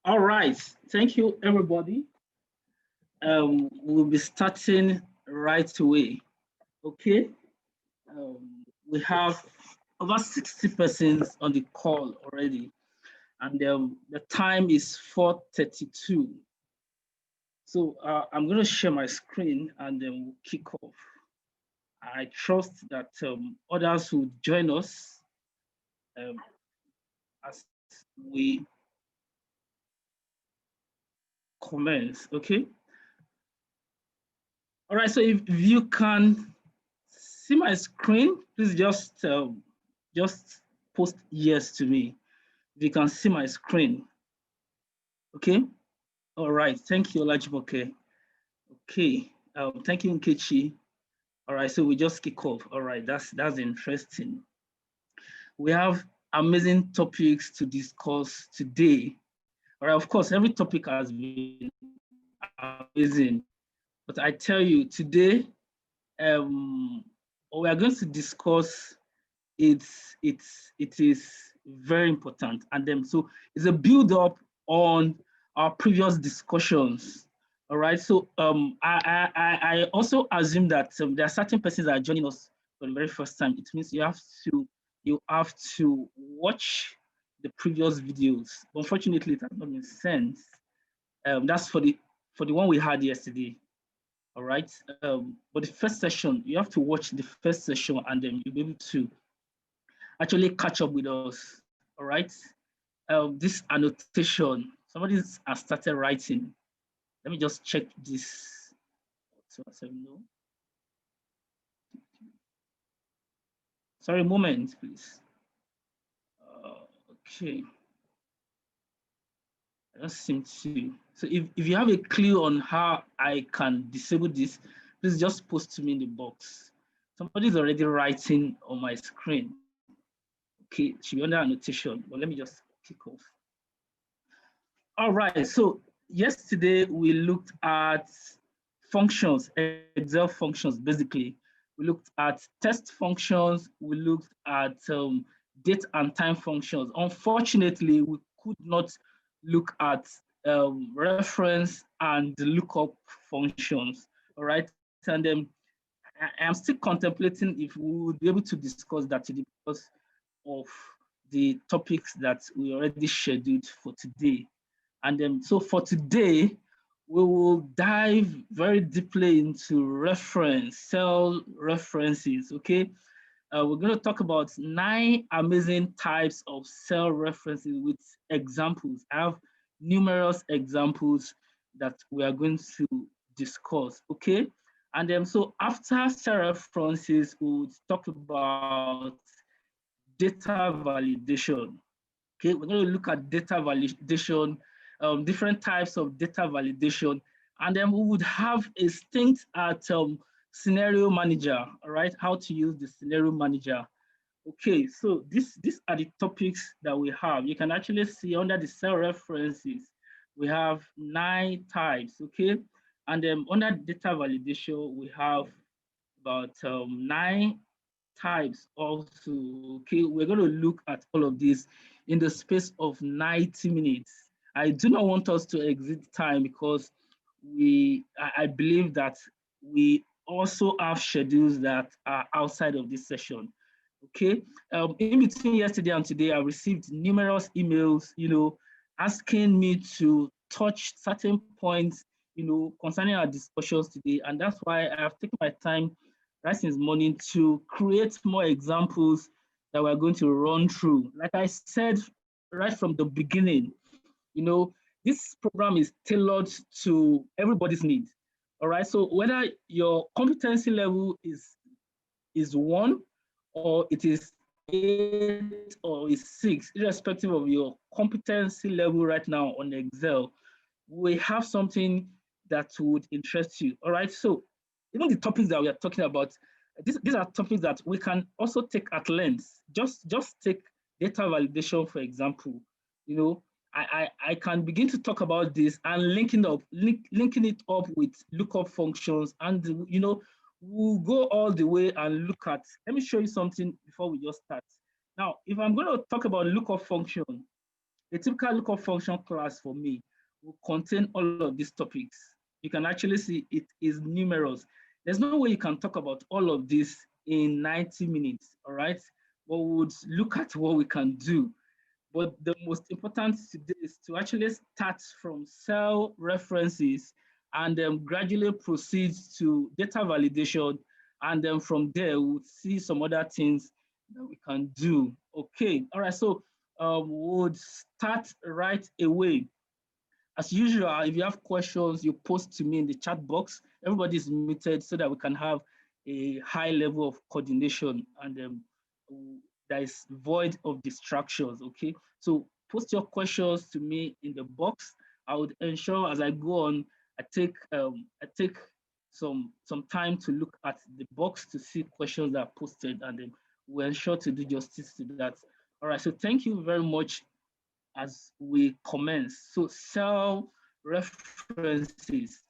All right, thank you, everybody. We'll be starting right away. Okay, we have over 60 persons on the call already, and the time is 4:32. So I'm going to share my screen and then we'll kick off. I trust that others will join us um, as we commence. Okay. All right. So if you can see my screen, please just post yes to me. If you can see my screen. Okay. All right. Thank you, Olajumoke. Okay. Thank you, Nkechi. All right. So we just kick off. All right. That's interesting. We have amazing topics to discuss today. All right. Of course, every topic has been amazing, but I tell you today, we are going to discuss it is very important. And then so it's a build up on our previous discussions. All right. So I also assume that there are certain persons that are joining us for the very first time. It means you have to watch the previous videos. Unfortunately, it has not been sent. That's for the one we had yesterday. All right. But the first session, you have to watch the first session and then you'll be able to actually catch up with us. All right. This annotation, somebody has started writing. Let me just check this. So no. Sorry, a moment, please. Okay. I don't seem to. So if you have a clue on how I can disable this, please just post to me in the box. Somebody's already writing on my screen. Okay, it should be under annotation, but let me just kick off. All right, so yesterday we looked at functions, Excel functions, basically. We looked at test functions, we looked at date and time functions. Unfortunately, we could not look at reference and lookup functions, all right? And I'm still contemplating if we would be able to discuss that today because of the topics that we already scheduled for today. And so for today, we will dive very deeply into cell references, okay? We're going to talk about 9 amazing types of cell references with examples. I have numerous examples that we are going to discuss, okay? And then so after cell references, we'll talk about data validation. Okay, we're going to look at data validation, different types of data validation, and then we would have a stint at scenario manager, all right, how to use the scenario manager. Okay, so these are the topics that we have. You can actually see under the cell references, we have 9 types, okay? And then under data validation, we have about 9 types also. Okay, we're going to look at all of this in the space of 90 minutes. I do not want us to exit time because I believe that we also have schedules that are outside of this session. Okay, in between yesterday and today, I received numerous emails, asking me to touch certain points, concerning our discussions today. And that's why I have taken my time right since morning to create more examples that we're going to run through. Like I said right from the beginning, this program is tailored to everybody's needs. All right. So whether your competency level is 1 or it is 8 or is 6, irrespective of your competency level right now on Excel, we have something that would interest you. All right. So even the topics that we are talking about, these are topics that we can also take at length. Just take data validation, for example. I can begin to talk about this and linking it up with lookup functions, and we'll go all the way and look at. Let me show you something before we just start. Now, if I'm going to talk about lookup function, A typical lookup function class for me will contain all of these topics. You can actually see it is numerous. There's no way you can talk about all of this in 90 minutes, all right? But we would look at what we can do. But the most important today is to actually start from cell references and then gradually proceed to data validation. And then from there, we'll see some other things that we can do. Okay, all right, so we'll start right away. As usual, if you have questions, you post to me in the chat box. Everybody is muted so that we can have a high level of coordination and there is void of distractions, okay? So post your questions to me in the box. I would ensure as I go on, I take some time to look at the box to see questions that are posted, and then we'll ensure to do justice to that. All right, so thank you very much as we commence. So cell references.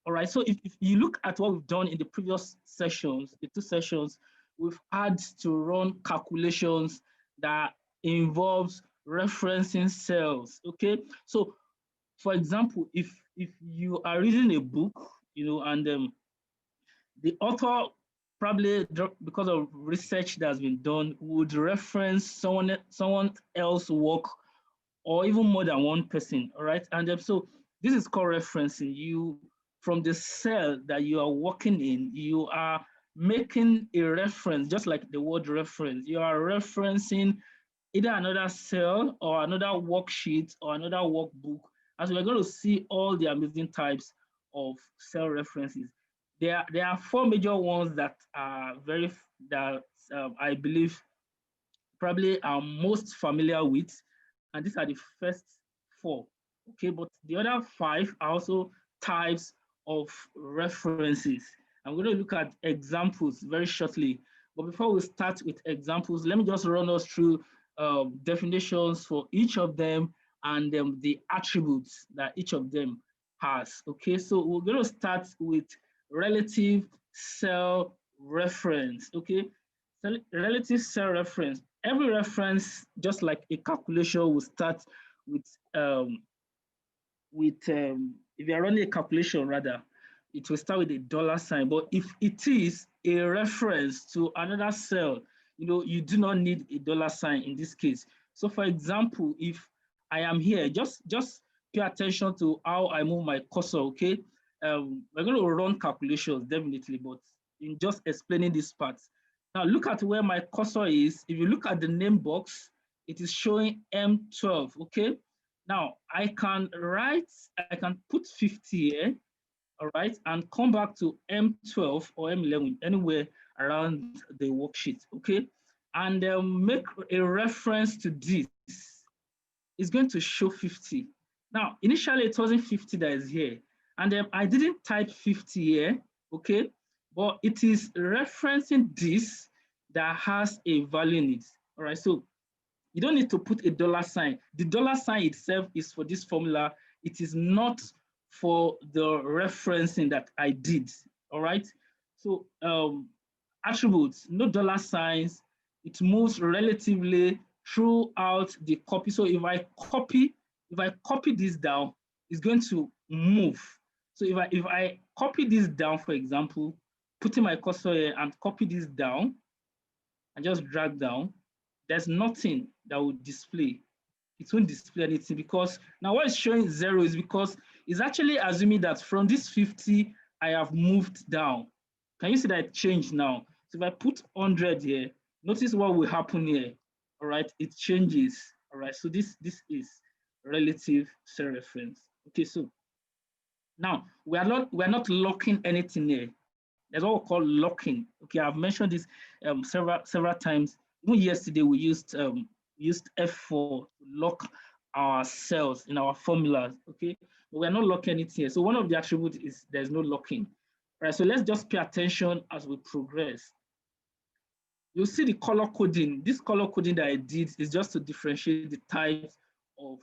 All right, so if you look at what we've done in the previous sessions, the 2 sessions, we've had to run calculations that involves referencing cells, okay? So for example, if you are reading a book, and the author probably because of research that's been done would reference someone else's work or even more than one person, all right? And so this is called referencing. You, from the cell that you are working in, you are making a reference, just like the word reference. You are referencing either another cell or another worksheet or another workbook, as we're going to see all the amazing types of cell references. There are 4 major ones that are that I believe probably are most familiar with, and these are the first 4. Okay, but the other 5 are also types of references. I'm going to look at examples very shortly. But before we start with examples, let me just run us through definitions for each of them and the attributes that each of them has. Okay, so we're going to start with relative cell reference. Okay, so relative cell reference. Every reference, just like a calculation, will start with if you're running a calculation rather, it will start with a $sign. But if it is a reference to another cell, you do not need a $sign in this case. So for example, if I am here, just pay attention to how I move my cursor, okay? We're going to run calculations definitely, but in just explaining this part. Now look at where my cursor is. If you look at the name box, it is showing M12, okay? Now I can put 50 here, all right, and come back to M12 or M11, anywhere around the worksheet, okay? And make a reference to this. It's going to show 50. Now, initially it wasn't 50 that is here. And I didn't type 50 here, okay? But it is referencing this that has a value in it, all right? So you don't need to put a $sign. The $sign itself is for this formula. It is not for the referencing that I did, all right? So attributes, no $signs. It moves relatively throughout the copy. So if I copy this down, it's going to move. So if I copy this down, for example, putting my cursor here and copy this down and just drag down, there's nothing that will display. It won't display anything because now what it's showing 0 is because it's actually assuming that from this 50, I have moved down. Can you see that it changed now? So if I put 100 here, notice what will happen here. All right, it changes. All right, so this is relative cell reference. Okay, so now we're not locking anything here. That's what we call locking. Okay, I've mentioned this several times. Even yesterday we used F4 to lock our cells in our formulas. Okay, but we're not locking anything here. So one of the attributes is there's no locking. All right, so let's just pay attention as we progress. You'll see the color coding. This color coding that I did is just to differentiate the types of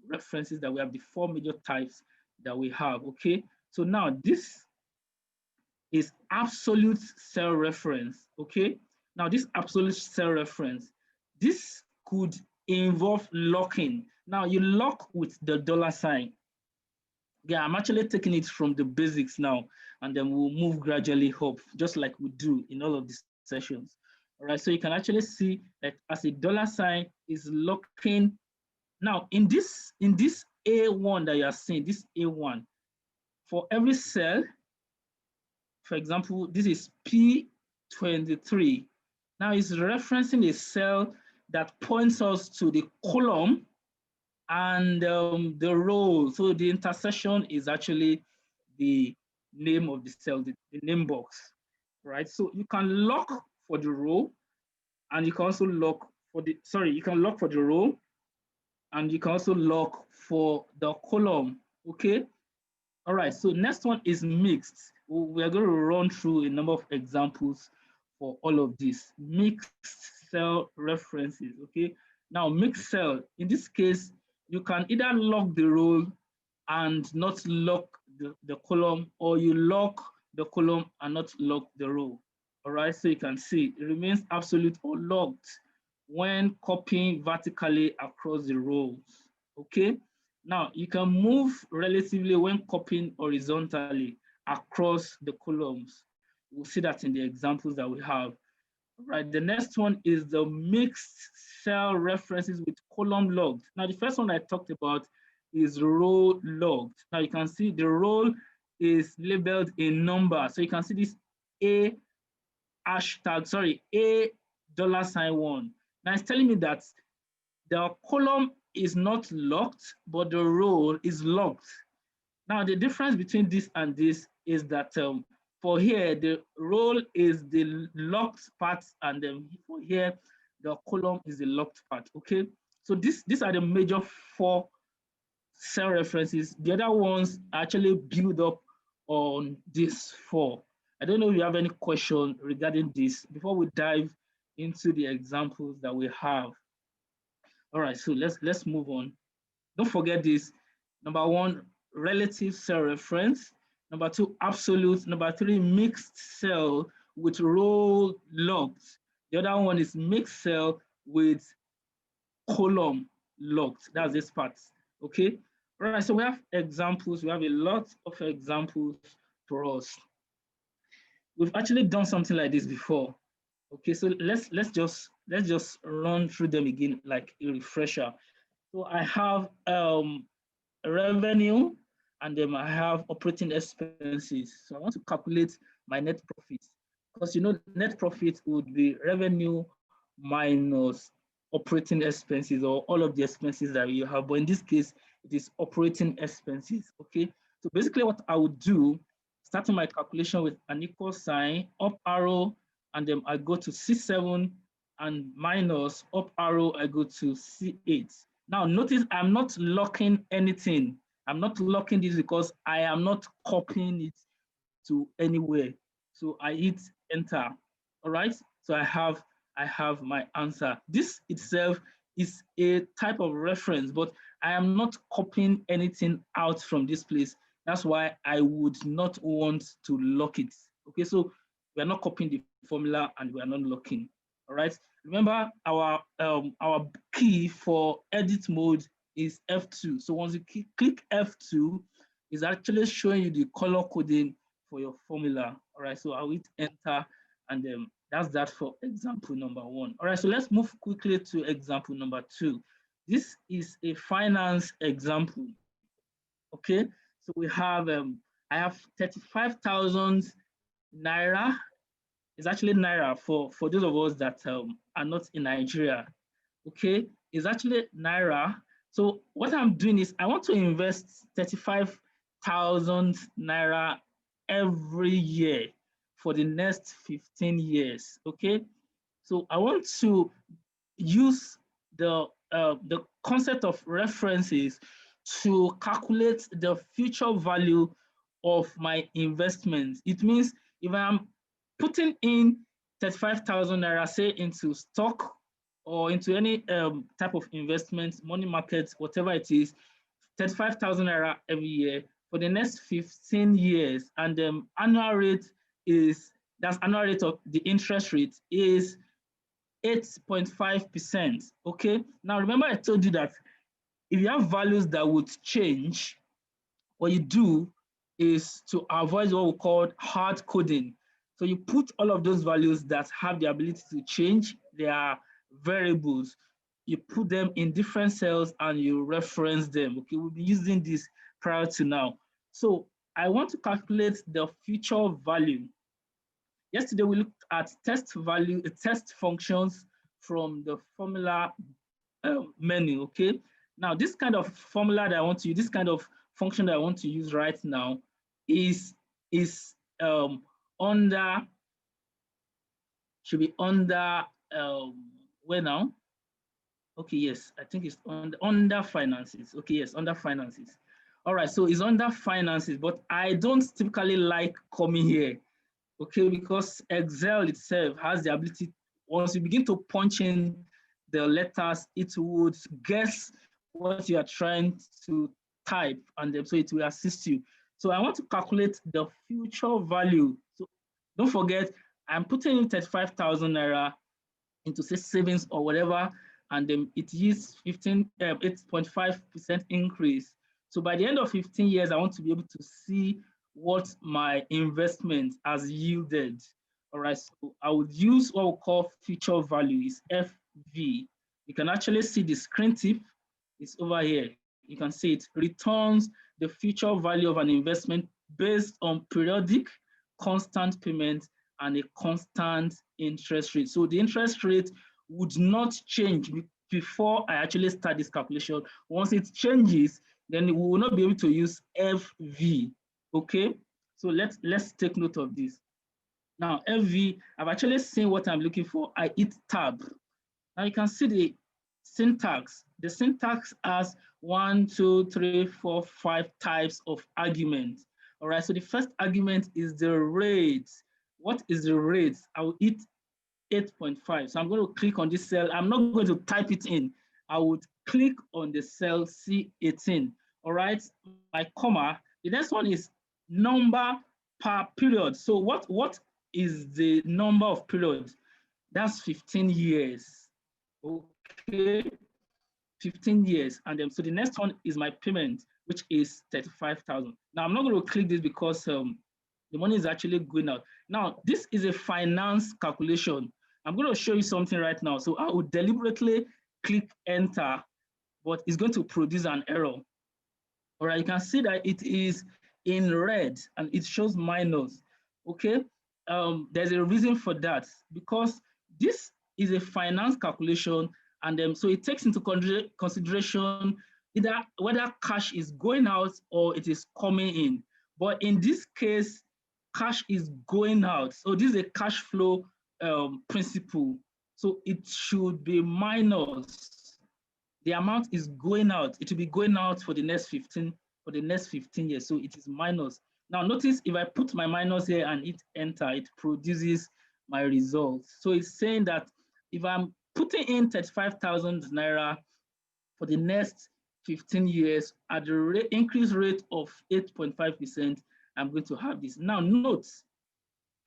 references that we have, the 4 major types that we have. Okay, so now this is absolute cell reference. Okay, now this absolute cell reference, this could involve locking. Now you lock with the dollar sign. Yeah, I'm actually taking it from the basics now, and then we'll move gradually up, just like we do in all of the sessions. All right, so you can actually see that as a dollar sign is locking. Now in this A1 that you are seeing, this A1, for every cell, for example, this is P23. Now it's referencing a cell that points us to the column and the row. So the intersection is actually the name of the cell, the name box, right? So you can lock for the row, and you can also lock for the, sorry, you can lock for the row, and you can also lock for the column, okay? All right, so next one is mixed. We are going to run through a number of examples for all of this. Mixed cell references, okay? Now, mixed cell, in this case, you can either lock the row and not lock the column, or you lock the column and not lock the row. All right, so you can see it remains absolute or locked when copying vertically across the rows, okay? Now, you can move relatively when copying horizontally across the columns. We'll see that in the examples that we have. Right, the next one is the mixed cell references with column logged. Now, the first one I talked about is row logged. Now, you can see the row is labeled in number. So you can see this A hashtag, sorry, A $1. Now, it's telling me that the column is not locked, but the row is locked. Now, the difference between this and this is that for here, the row is the locked part, and then for here, the column is the locked part, okay? So these are the major 4 cell references. The other ones actually build up on these 4. I don't know if you have any question regarding this before we dive into the examples that we have. All right, so let's move on. Don't forget this. Number 1, relative cell reference. Number 2, absolute. Number 3, mixed cell with row locked. The other one is mixed cell with column locked. That's this part. Okay. All right. So we have examples. We have a lot of examples for us. We've actually done something like this before. Okay. So let's just run through them again like a refresher. So I have revenue, and then I have operating expenses. So I want to calculate my net profit, because you know net profit would be revenue minus operating expenses, or all of the expenses that you have. But in this case, it is operating expenses. Okay. So basically, what I would do, starting my calculation with an equal sign, up arrow, and then I go to C7, and minus up arrow, I go to C8. Now notice I'm not locking anything. I'm not locking this because I am not copying it to anywhere. So I hit enter. All right. So I have my answer. This itself is a type of reference, but I am not copying anything out from this place. That's why I would not want to lock it. Okay, so we are not copying the formula and we are not locking. All right. Remember our key for edit mode is F2. So once you click F2, it's actually showing you the color coding for your formula. All right, so I'll hit enter, and that's that for example number 1. All right, so let's move quickly to example number 2. This is a finance example. Okay, so we have I have 35,000 naira. It's actually naira for those of us that are not in Nigeria. Okay, it's actually naira. So what I'm doing is I want to invest 35,000 naira every year for the next 15 years. Okay, so I want to use the concept of references to calculate the future value of my investments. It means if I'm putting in 35,000 naira, say into stock or into any type of investment, money markets, whatever it is, 35,000 naira every year for the next 15 years, and the annual rate is, that's annual rate of the interest rate is 8.5%. Okay, now remember I told you that if you have values that would change, what you do is to avoid what we call hard coding. So you put all of those values that have the ability to change, they are variables. You put them in different cells and you reference them. Okay, we'll be using this prior to now. So I want to calculate the future value. Yesterday we looked at test functions from the formula menu. Okay, now this kind of formula that I want to use, this kind of function that I want to use right now is under, should be under where now? Okay, yes, I think it's under finances. Okay, yes, under finances. All right, so it's under finances, but I don't typically like coming here. Okay, because Excel itself has the ability, once you begin to punch in the letters, it would guess what you are trying to type, and so it will assist you. So I want to calculate the future value. So don't forget, I'm putting in 35,000 naira into say savings or whatever, and then it yields 8.5% increase. So by the end of 15 years, I want to be able to see what my investment has yielded. All right, so I would use what we call future value, is FV. You can actually see the screen tip, it's over here. You can see it returns the future value of an investment based on periodic constant payment and a constant interest rate. So the interest rate would not change before I actually start this calculation. Once it changes, then we will not be able to use FV. Okay, so let's take note of this. Now FV, I've actually seen what I'm looking for. I hit tab. Now you can see the syntax. The syntax has 1, 2, 3, 4, 5 types of arguments. All right, so the first argument is the rate. What is the rate? I will hit 8.5. So I'm going to click on this cell. I'm not going to type it in. I would click on the cell C18. All right, my comma. The next one is number per period. So what is the number of periods? That's 15 years. Okay, 15 years. And then so the next one is my payment, which is 35,000. Now I'm not going to click this because the money is actually going out. Now this is a finance calculation. I'm going to show you something right now. So I will deliberately click enter, but it's going to produce an error. All right, you can see that it is in red and it shows minus. Okay, there's a reason for that, because this is a finance calculation, and so it takes into consideration either whether cash is going out or it is coming in. But in this case, cash is going out. So this is a cash flow principle. So it should be minus. The amount is going out. It will be going out for the next 15 years. So it is minus. Now notice if I put my minus here and hit enter, it produces my results. So it's saying that if I'm putting in 35,000 naira for the next 15 years at the increase rate of 8.5%, I'm going to have this. Now note,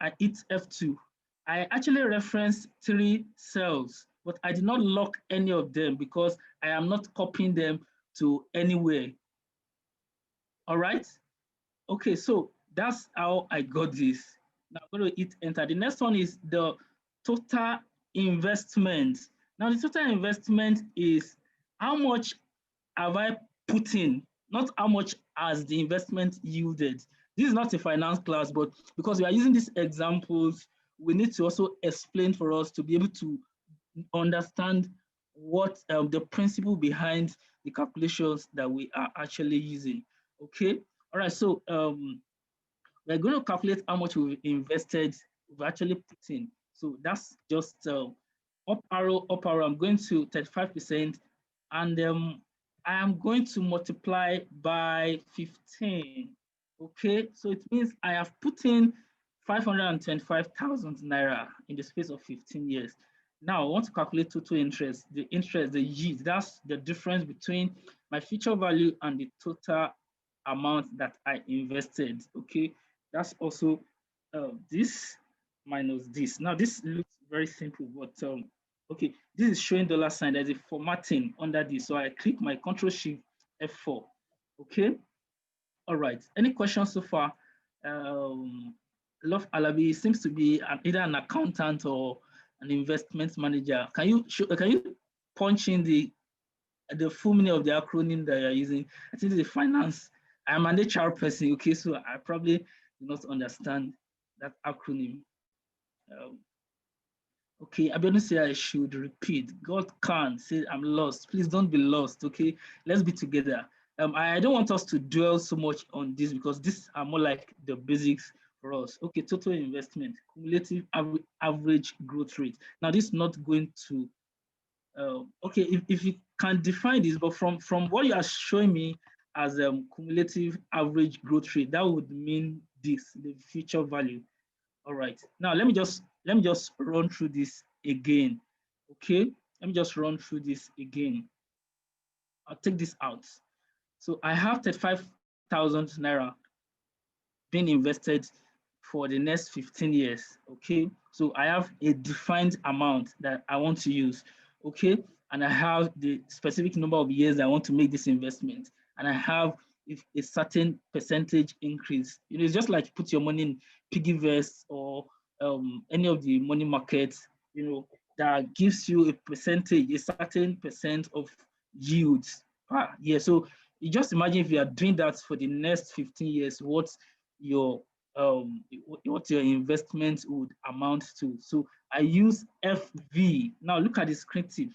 I hit F2. I actually referenced 3 cells, but I did not lock any of them because I am not copying them to anywhere. All right. Okay, so that's how I got this. Now I'm going to hit enter. The next one is the total investment. Now the total investment is how much have I put in, not how much has the investment yielded. This is not a finance class, but because we are using these examples, we need to also explain for us to be able to understand what the principle behind the calculations that we are actually using. Okay, all right, so we're going to calculate how much we've invested, we've actually put in. So that's just up arrow, I'm going to 35%, and I am going to multiply by 15. Okay, so it means I have put in 525,000 naira in the space of 15 years. Now I want to calculate total interest, the yield. That's the difference between my future value and the total amount that I invested. Okay, that's also this minus this. Now this looks very simple, but Okay, this is showing dollar sign. There's a formatting under this. So I click my Control Shift F4. Okay. All right. Any questions so far? Love Alabi seems to be either an accountant or an investment manager. Can you punch in the full meaning of the acronym that you're using? I think it's finance. I'm an HR person, okay, so I probably do not understand that acronym. Okay, I don't say I should repeat. God can say I'm lost. Please don't be lost. Okay, let's be together. I don't want us to dwell so much on this because these are more like the basics for us. Okay, total investment, cumulative average growth rate. Now, this is not going to okay, if you can define this, but from what you are showing me as cumulative average growth rate, that would mean this, the future value. All right. Now let me just run through this again. Okay. Let me just run through this again. I'll take this out. So I have 35,000 naira being invested for the next 15 years. Okay. So I have a defined amount that I want to use. Okay. And I have the specific number of years I want to make this investment. And I have if a certain percentage increase. It's just like put your money in piggy vest or any of the money markets, that gives you a percentage, a certain percent of yields. Yeah. So you just imagine if you are doing that for the next 15 years, your what your investment would amount to. So I use FV. Now look at the descriptive.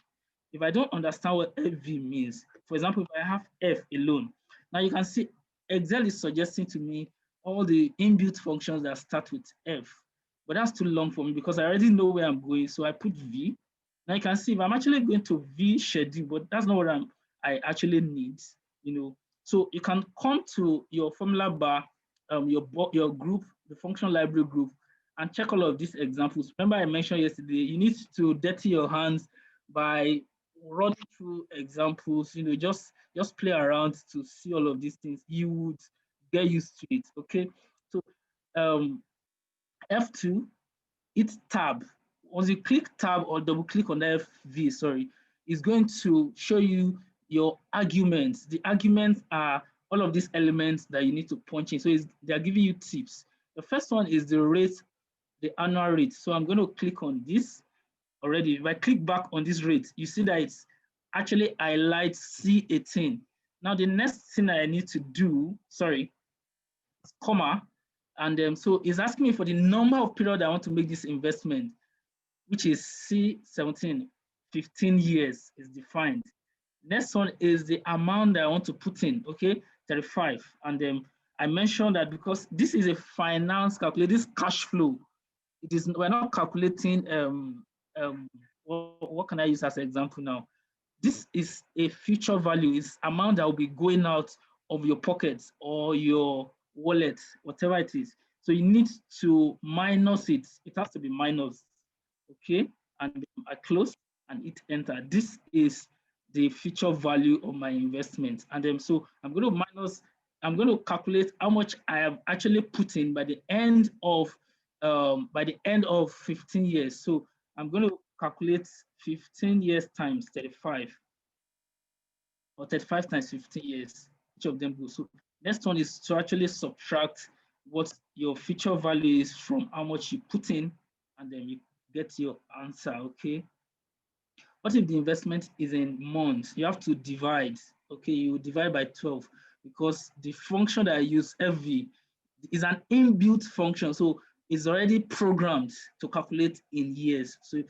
If I don't understand what FV means, for example, if I have F alone, now you can see Excel is suggesting to me all the inbuilt functions that start with F, but that's too long for me because I already know where I'm going. So I put V. Now you can see if I'm actually going to V schedule, but that's not what I actually need, So you can come to your formula bar, your group, the function library group, and check all of these examples. Remember I mentioned yesterday, you need to dirty your hands by running through examples, just play around to see all of these things. You would get used to it, okay? So um, F2, hit tab. Once you click tab or double click on the FV, sorry, it's going to show you your arguments. The arguments are all of these elements that you need to punch in. So they're giving you tips. The first one is the rate, the annual rate. So I'm going to click on this already. If I click back on this rate, you see that it's actually highlight C18. Now the next thing I need to do, sorry, comma, and so it's asking me for the number of period I want to make this investment, which is C17, 15 years is defined. Next one is the amount that I want to put in, okay, 35. And I mentioned that because this is a finance calculator, this cash flow, we're not calculating, what can I use as an example now? This is a future value, it's amount that will be going out of your pockets or your wallet, whatever it is. So you need to minus it. It has to be minus, okay? And I close and hit enter. This is the future value of my investment. And so I'm going to calculate how much I have actually put in by the end of 15 years. So I'm going to calculate 15 years times 35, or 35 times 15 years, each of them goes. So next one is to actually subtract what your future value is from how much you put in, and then you get your answer, okay? What if the investment is in months? You have to divide, okay? You divide by 12 because the function that I use, FV, is an inbuilt function. So it's already programmed to calculate in years. So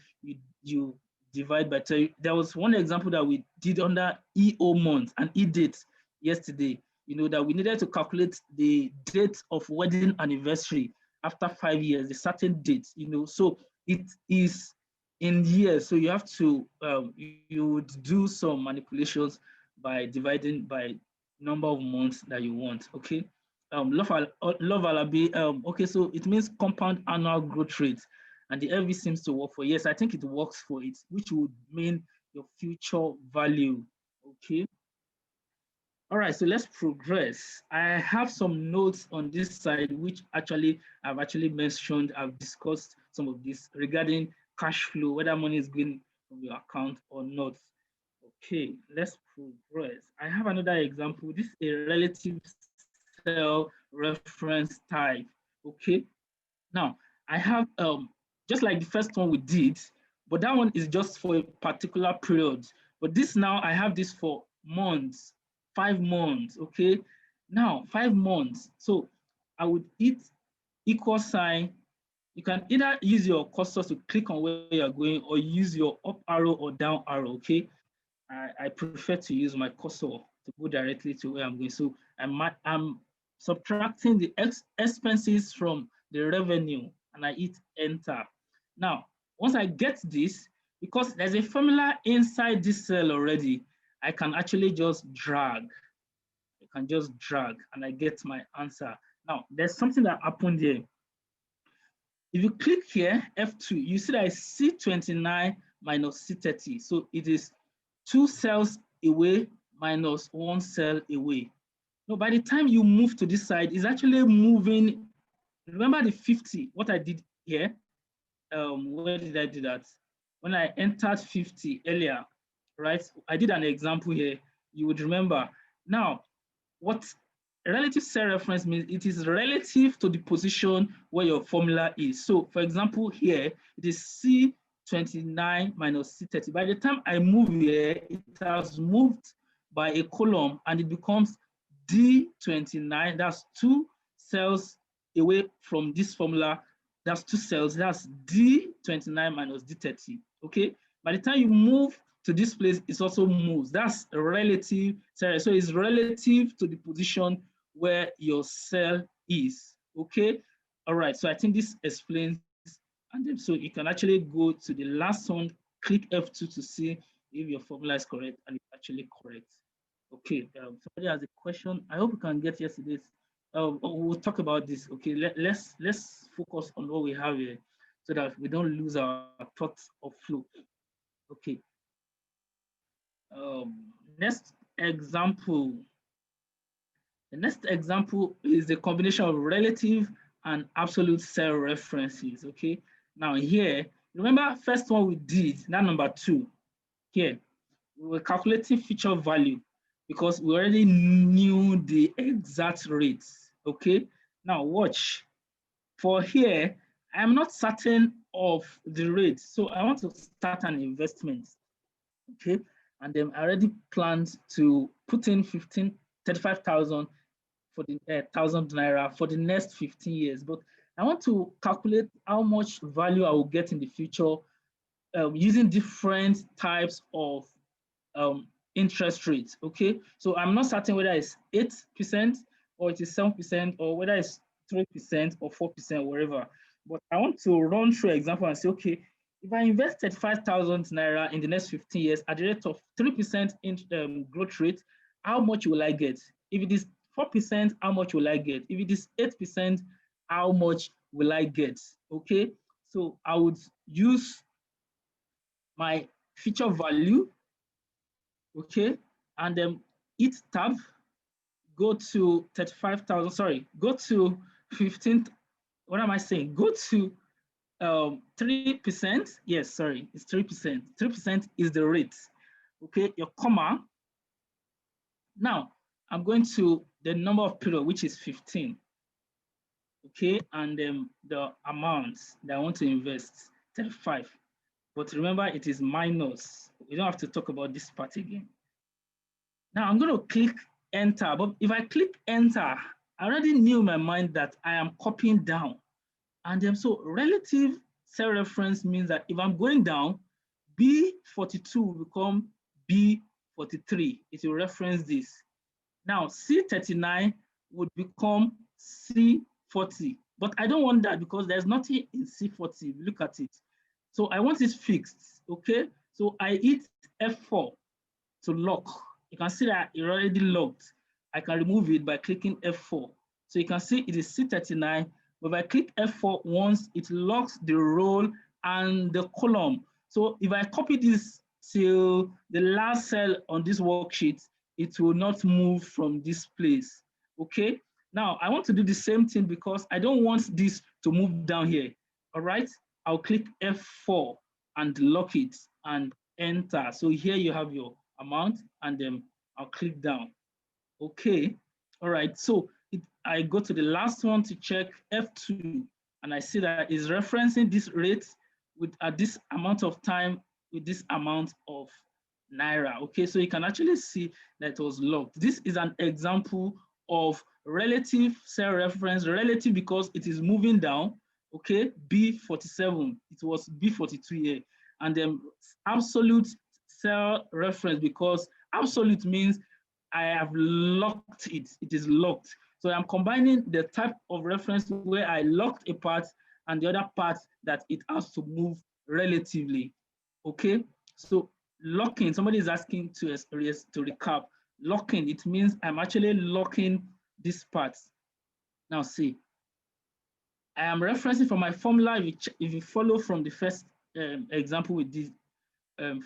you divide by 12. There was one example that we did under EO month and E date yesterday, that we needed to calculate the date of wedding anniversary after 5 years, a certain date, so it is in years. So you have to, you would do some manipulations by dividing by number of months that you want, okay? Love Alabi, okay, so it means compound annual growth rate, and the LV seems to work for, yes, I think it works for it, which would mean your future value, okay? All right, so let's progress. I have some notes on this side, which I've actually mentioned, I've discussed some of this regarding cash flow, whether money is going from your account or not. Okay, let's progress. I have another example. This is a relative cell reference type. Okay, now I have just like the first one we did, but that one is just for a particular period. But this now I have this for months, 5 months. Okay, now 5 months. So I would hit equal sign. You can either use your cursor to click on where you're going or use your up arrow or down arrow. Okay, I prefer to use my cursor to go directly to where I'm going. So I'm subtracting the expenses from the revenue and I hit enter. Now, once I get this, because there's a formula inside this cell already, I can actually just drag. I can just drag and I get my answer. Now, there's something that happened here. If you click here, F2, you see that it's C29 minus C30. So it is 2 cells away minus 1 cell away. No, by the time you move to this side, it's actually moving. Remember the 50, what I did here? Where did I do that? When I entered 50 earlier, right? I did an example here. You would remember. Now, what relative cell reference means, it is relative to the position where your formula is. So for example, here it is C29 minus C30. By the time I move here, it has moved by a column and it becomes D29. That's 2 cells away from this formula. That's 2 cells. That's D29 minus D30. Okay. By the time you move to this place, it also moves. That's relative. So it's relative to the position where your cell is. Okay. All right. So I think this explains. And then so you can actually go to the last one, click F2 to see if your formula is correct, and it's actually correct. Okay. Somebody has a question. I hope you can get yesterday's. We'll talk about this. Okay. Let's focus on what we have here so that we don't lose our thoughts of flow. Okay. Next example. The next example is the combination of relative and absolute cell references. Okay. Now here, remember first one we did, that number 2. Here, we were calculating feature value because we already knew the exact rates. Okay. Now watch. For here, I am not certain of the rate. So I want to start an investment. Okay. And then I already planned to put in 35,000 for the 1,000 naira for the next 15 years. But I want to calculate how much value I will get in the future using different types of interest rates. Okay, so I'm not certain whether it's 8% or it is 7% or whether it's 3% or 4%, wherever. But I want to run through an example and say, okay, if I invest 35,000 naira in the next 15 years at the rate of 3% in growth rate, how much will I get? If it is 4%, how much will I get? If it is 8%, how much will I get? Okay, so I would use my feature value, okay, and then hit tab, go to 35,000, sorry, go to 15, what am I saying? Go to 3%, yes, sorry, it's 3%. 3% is the rate, okay, your comma. Now, I'm going to the number of period, which is 15, okay, and the amount that I want to invest, 35. But remember, it is minus. We don't have to talk about this part again. Now I'm going to click enter, but if I click enter, I already knew in my mind that I am copying down. And then so relative cell reference means that if I'm going down, B42 will become B43. It will reference this. Now C39 would become C40, but I don't want that because there's nothing in C40. Look at it. So I want it fixed, okay? So I hit F4 to lock. You can see that it already locked. I can remove it by clicking F4. So you can see it is C39, but if I click F4 once, it locks the row and the column. So if I copy this till the last cell on this worksheet, it will not move from this place, okay? Now I want to do the same thing because I don't want this to move down here, all right? I'll click F4 and lock it, and enter. So here you have your amount, and then I'll click down. Okay. All right. So I go to the last one to check F2, and I see that it's referencing this rate with at this amount of time with this amount of naira. Okay. So you can actually see that it was locked. This is an example of relative cell reference, relative because it is moving down. Okay. B47. It was B42 here. And then absolute cell reference because absolute means I have locked it. It is locked. So I'm combining the type of reference where I locked a part and the other part that it has to move relatively. Okay. So locking, somebody is asking to recap. Locking, it means I'm actually locking this part. Now see, I am referencing from my formula. If you follow from the first example with this,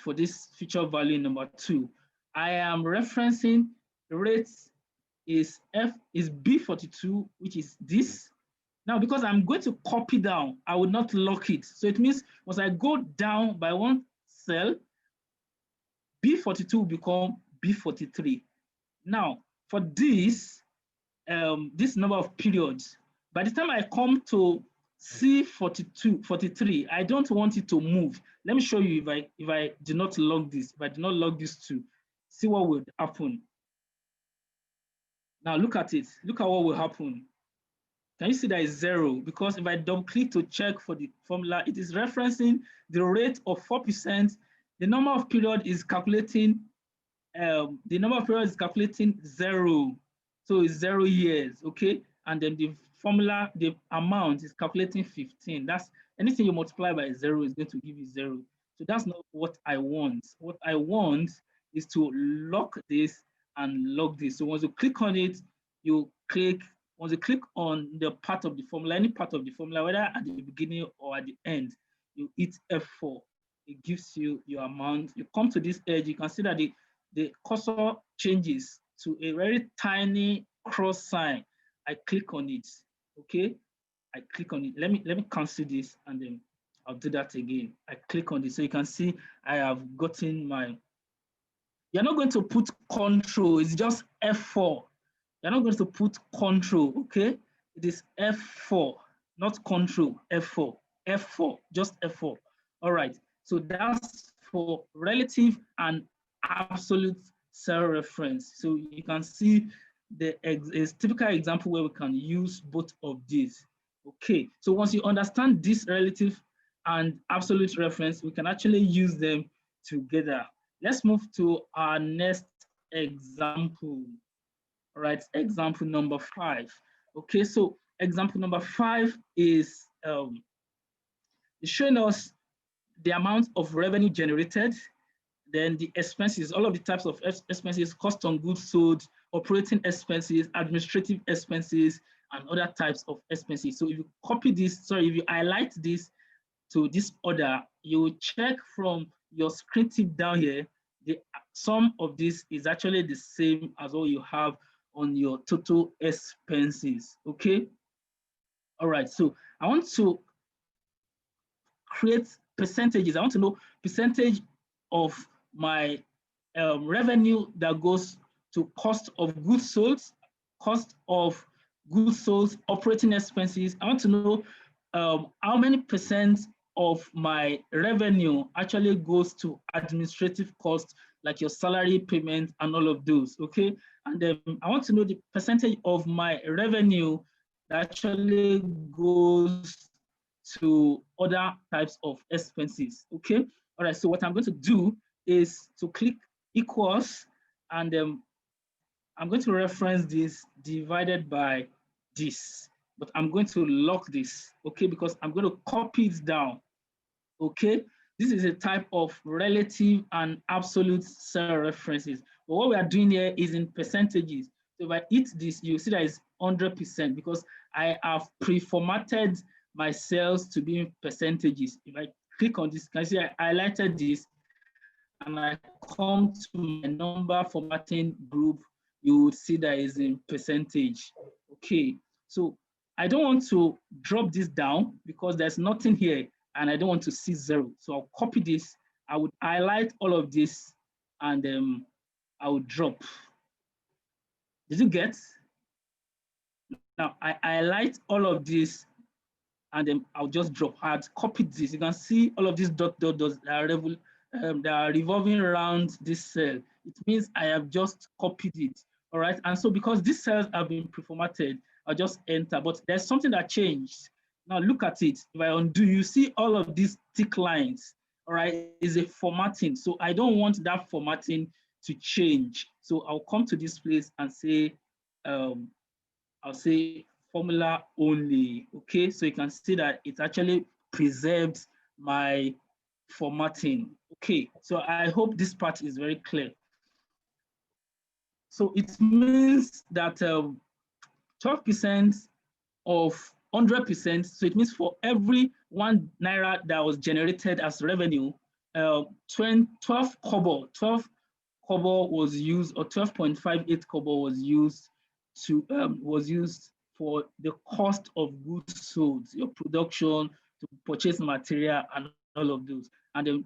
for this feature value number 2, I am referencing the rate is B42, which is this. Now, because I'm going to copy down, I will not lock it. So it means once I go down by one cell, B42 will become B43. Now, for this, this number of periods, by the time I come to C42, 43, I don't want it to move. Let me show you if I do not log this, if I do not log this to, see what would happen. Now look at it, look at what will happen. Can you see that is 0? Because if I double click to check for the formula, it is referencing the rate of 4%. The number of period is calculating, 0. So it's 0 years, okay? And then the formula, the amount is calculating 15. That's anything you multiply by 0 is going to give you 0. So that's not what I want. What I want is to lock this and log this. So once you click on it, once you click on the part of the formula, any part of the formula, whether at the beginning or at the end, you hit F4. It gives you your amount. You come to this edge, you can see that the cursor changes to a very tiny cross sign. I click on it, okay? I click on it. Let me cancel this and then I'll do that again. I click on this so you can see I have gotten my. You're not going to put control, it's just F4. You're not going to put control, okay? It is F4, not control, F4, F4, just F4. All right, so that's for relative and absolute cell reference. So you can see the typical example where we can use both of these. Okay, so once you understand this relative and absolute reference, we can actually use them together. Let's move to our next example. All right, example number 5. Okay, so example number 5 is showing us the amount of revenue generated, then the expenses, all of the types of expenses, cost on goods sold, operating expenses, administrative expenses, and other types of expenses. So if you copy this, sorry, if you highlight this to this order, you will check from your screen tip down here, the sum of this is actually the same as what you have on your total expenses, okay? All right, so I want to create percentages. I want to know percentage of my revenue that goes to cost of goods sold, operating expenses. I want to know how many percent of my revenue actually goes to administrative costs, like your salary payment and all of those, okay? And then I want to know the percentage of my revenue that actually goes to other types of expenses, okay? All right, so what I'm going to do is to click equals, and I'm going to reference this divided by this, but I'm going to lock this, okay? Because I'm going to copy it down, okay? This is a type of relative and absolute cell references. But what we are doing here is in percentages. So if I hit this, you see that it's 100% because I have pre-formatted my cells to be in percentages. If I click on this, you can see I highlighted this and I come to my number formatting group, you would see that is in percentage. Okay, so I don't want to drop this down because there's nothing here and I don't want to see 0. So I'll copy this I would highlight all of this and I would drop. Did you get? Now I highlight all of this and then I'll just drop. I had copied this. You can see all of these dots that are revolving around this cell. It means I have just copied it. All right. And so because these cells have been pre-formatted, I'll just enter. But there's something that changed. Now look at it. If I undo, you see all of these thick lines. All right, is a formatting. So I don't want that formatting to change. So I'll come to this place and say, I'll say formula only. Okay, so you can see that it actually preserves my formatting. Okay, so I hope this part is very clear. So it means that 12% of 100%, so it means for every 1 naira that was generated as revenue, 12 kobo was used, or 12.58 kobo was used for the cost of goods sold, your production, to purchase material and all of those. And then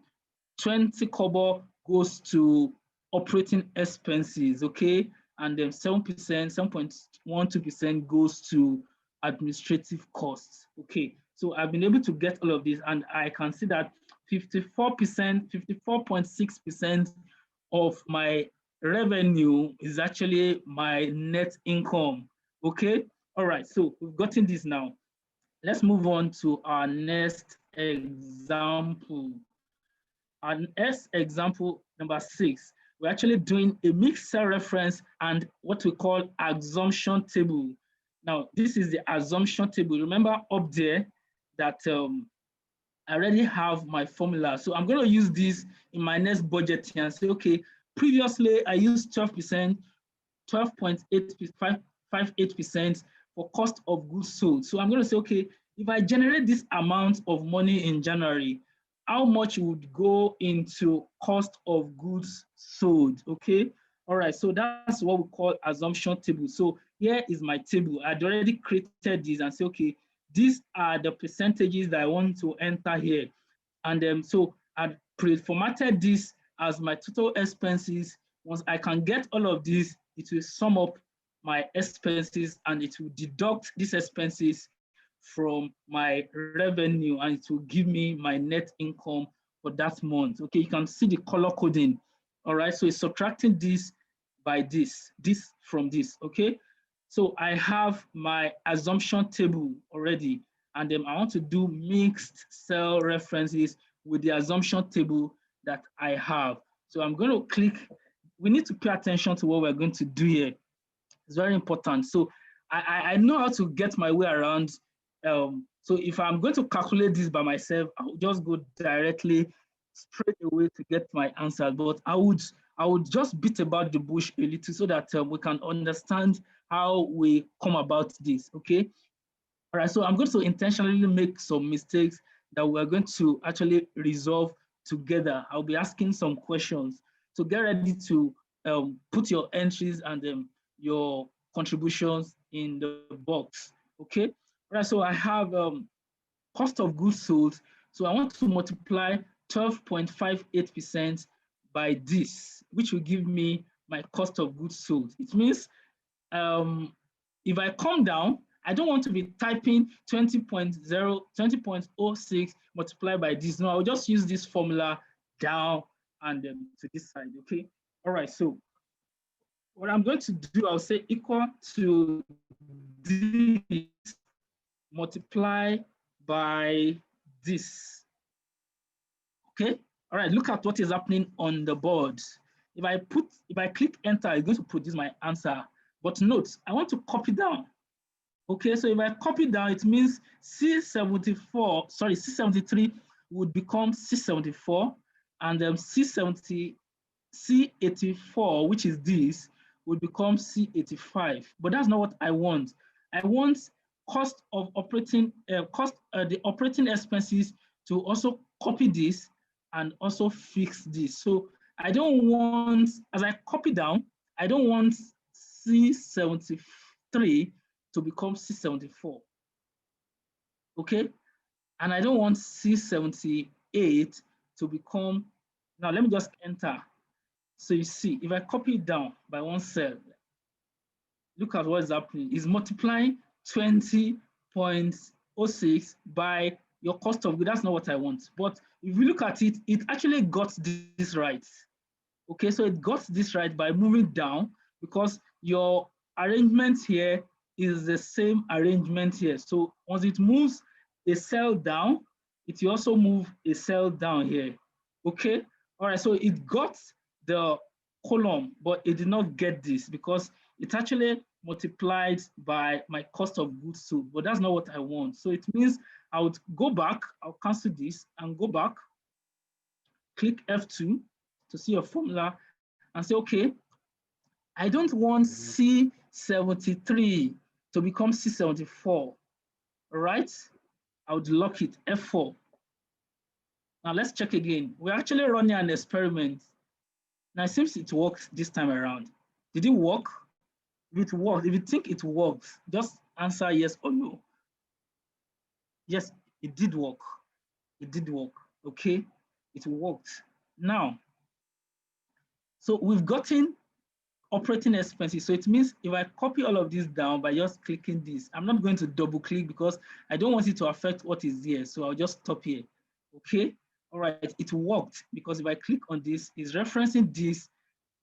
20 kobo goes to operating expenses, okay? And then 7%, 7.12% goes to administrative costs, okay? So I've been able to get all of this, and I can see that 54%, 54.6% of my revenue is actually my net income, okay? All right, so we've gotten this now. Let's move on to our next example. Our next example, number 6, we're actually doing a mixed cell reference and what we call assumption table. Now, this is the assumption table. Remember up there that I already have my formula. So I'm going to use this in my next budget and say, okay, previously I used 12%, 12.858% for cost of goods sold. So I'm going to say, okay, if I generate this amount of money in January, how much would go into cost of goods sold? Okay. All right. So that's what we call assumption table. So here is my table. I'd already created this and say, okay, these are the percentages that I want to enter here. And so I pre-formatted this as my total expenses. Once I can get all of this, it will sum up my expenses and it will deduct these expenses from my revenue and it will give me my net income for that month. Okay, you can see the color coding. All right, so it's subtracting this by this from this. Okay, so I have my assumption table already, and then I want to do mixed cell references with the assumption table that I have. So I'm going to click. We need to pay attention to what we're going to do here. It's very important. So I know how to get my way around. So if I'm going to calculate this by myself, I'll just go directly straight away to get my answer. But I would just beat about the bush a little so that we can understand how we come about this. Okay. All right. So I'm going to intentionally make some mistakes that we're going to actually resolve together. I'll be asking some questions. So get ready to put your entries and your contributions in the box. Okay. All right. So I have cost of goods sold. So I want to multiply 12.58% by this, which will give me my cost of goods sold. It means if I come down, I don't want to be typing 20.06 multiplied by this. No, I'll just use this formula down and to this side, okay? All right, so what I'm going to do, I'll say equal to this multiply by this, okay? All right, look at what is happening on the board. If I click enter, it's going to produce my answer. But note, I want to copy down. Okay, so if I copy down, it means C73 would become C74, and C84, which is this, would become C85. But that's not what I want. I want cost of operating the operating expenses to also copy this and also fix this. So I don't want, as I copy down, I don't want C73 to become C74. Okay, and I don't want C78 to become Now let me just enter. So you see, if I copy it down by one cell, look at what is happening. It's multiplying 20.06 by your cost of goods. That's not what I want. But if you look at it, it actually got this right. Okay, so it got this right by moving down because your arrangement here is the same arrangement here. So once it moves a cell down, it will also move a cell down here. Okay, all right, so it got the column, but it did not get this because it actually multiplied by my cost of goods sold, but that's not what I want. So it means I would go back, I'll cancel this and go back, click F2 to see your formula and say, okay, I don't want C73 to become C74, all right? I would lock it, F4. Now let's check again. We're actually running an experiment. Now it seems it works this time around. Did it work? If it works, if you think it works, just answer yes or no. Yes, it did work. It did work, okay? It worked. Now, so we've gotten operating expenses. So it means if I copy all of this down by just clicking this, I'm not going to double click because I don't want it to affect what is here. So I'll just stop here. Okay. All right. It worked because if I click on this, it's referencing this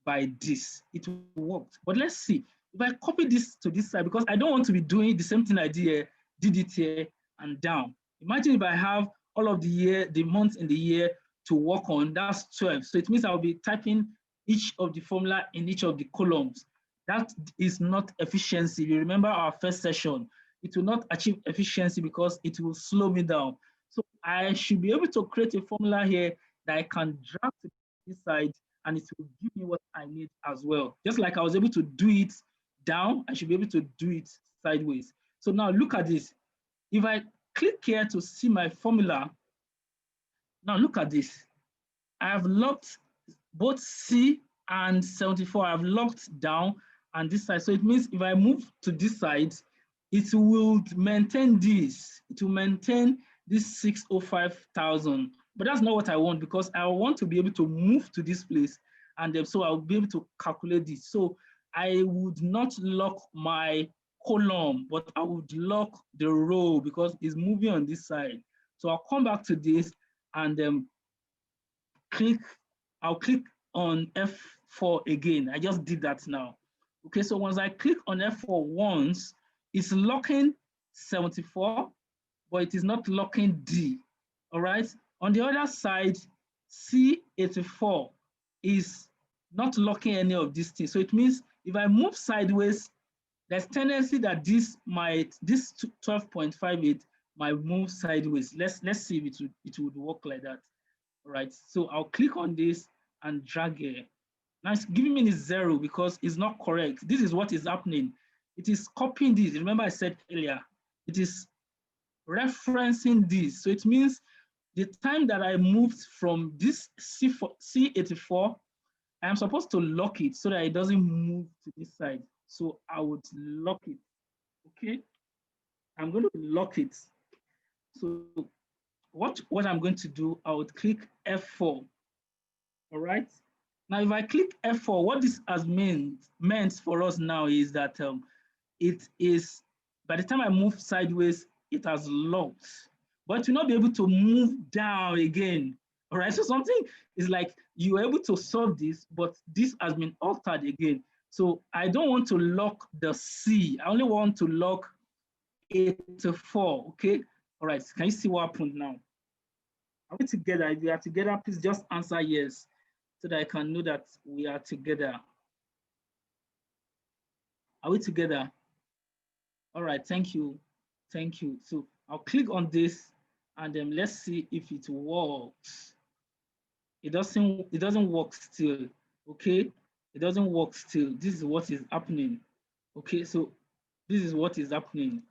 by this. It worked. But let's see. If I copy this to this side, because I don't want to be doing the same thing I did here, did it here and down. Imagine if I have all of the year, the months in the year to work on, that's 12. So it means I'll be typing each of the formula in each of the columns. That is not efficiency. If you remember our first session, it will not achieve efficiency because it will slow me down. So I should be able to create a formula here that I can drag to this side and it will give me what I need as well. Just like I was able to do it down, I should be able to do it sideways. So now look at this. If I click here to see my formula, now look at this. I have locked both C and 74. I've locked down on this side. So it means if I move to this side, it will maintain this. It will maintain this 605,000. But that's not what I want because I want to be able to move to this place and so I'll be able to calculate this. So I would not lock my column, but I would lock the row because it's moving on this side. So I'll come back to this and I'll click on F4 again. I just did that now. Okay, so once I click on F4 once, it's locking 74, but it is not locking D. All right. On the other side, C84 is not locking any of these things. So it means if I move sideways, there's tendency that this 12.58 might move sideways. Let's see if it would work like that. All right. So I'll click on this and drag it. Now it's giving me 0 because it's not correct. This is what is happening. It is copying this. Remember I said earlier, it is referencing this. So it means the time that I moved from this C84, I am supposed to lock it so that it doesn't move to this side. So I would lock it, okay? I'm going to lock it. So what I'm going to do, I would click F4, all right? Now, if I click F4, what this has meant for us now is that it is, by the time I move sideways, it has locked, but it will not be able to move down again. All right, so something is like you were able to solve this, but this has been altered again. So I don't want to lock the C. I only want to lock 84. Okay. All right. Can you see what happened now? Are we together? If we are together, please just answer yes so that I can know that we are together. Are we together? All right. Thank you. Thank you. So I'll click on this and then let's see if it works. It doesn't work still. Okay. It doesn't work still. This is what is happening. Okay. So this is what is happening.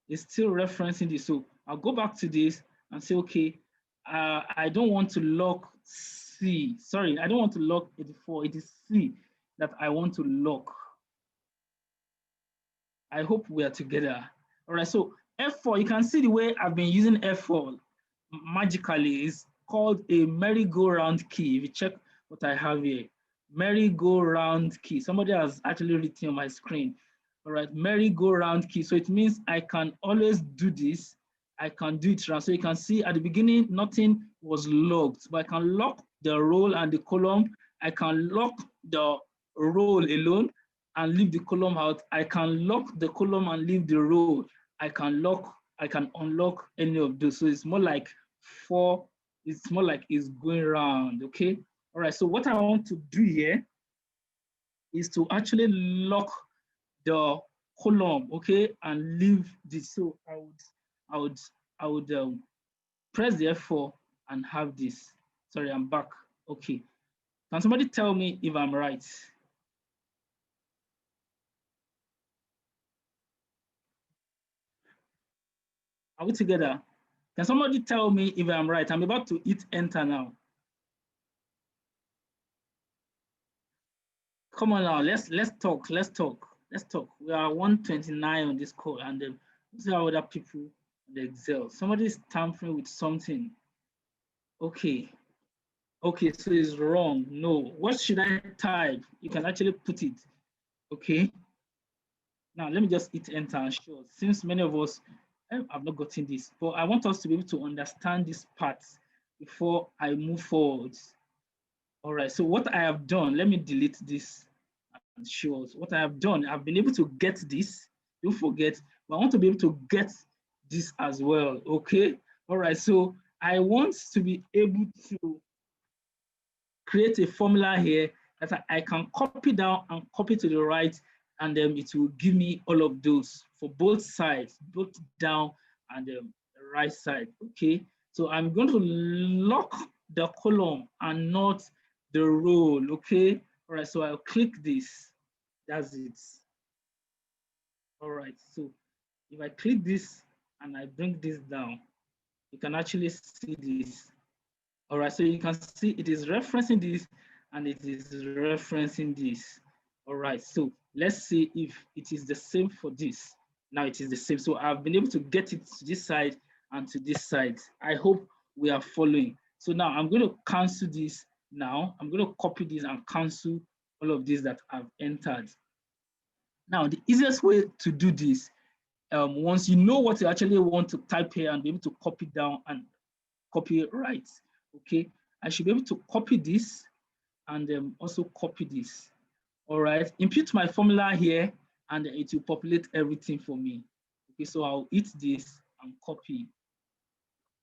It's still referencing this. So I'll go back to this and say, okay, I don't want to lock C. Sorry, I don't want to lock 84. It is C that I want to lock. I hope we are together. All right, so F4, you can see the way I've been using F4 magically is called a merry-go-round key. If you check what I have here, merry-go-round key. Somebody has actually written on my screen. All right, merry-go-round key. So it means I can always do this. I can do it around. So you can see at the beginning, nothing was locked, but I can lock the row and the column. I can lock the row alone and leave the column out. I can lock the column and leave the row. I can unlock any of those. So it's more like it's going around, okay? All right, so what I want to do here is to actually lock the column, okay, and leave this. So I would press the F4 and have this. Sorry, I'm back. Okay. Can somebody tell me if I'm right? Are we together? Can somebody tell me if I'm right? I'm about to hit enter now. Come on now, let's talk. We are 129 on this call, and these are other people on the Excel. Somebody is tampering with something. Okay, so it's wrong. No, what should I type? You can actually put it. Okay. Now let me just hit enter and show. Since many of us have not gotten this, but I want us to be able to understand this part before I move forward. All right, so what I have done, let me delete this and show us what I have done. I've been able to get this. Don't forget, but I want to be able to get this as well. Okay. All right, so I want to be able to create a formula here that I can copy down and copy to the right, and then it will give me all of those for both sides, both down and the right side. Okay, so I'm going to lock the column and not the row. Okay, all right, so I'll click this. That's it. All right, so if I click this and I bring this down, you can actually see this. All right, so you can see it is referencing this and it is referencing this. All right, so let's see if it is the same for this. Now it is the same. So I've been able to get it to this side and to this side. I hope we are following. So now I'm going to cancel this now. I'm going to copy this and cancel all of these that I've entered. Now, the easiest way to do this, once you know what you actually want to type here and be able to copy down and copy right, okay, I should be able to copy this and also copy this. All right, input my formula here and it will populate everything for me. Okay, so I'll hit this and copy.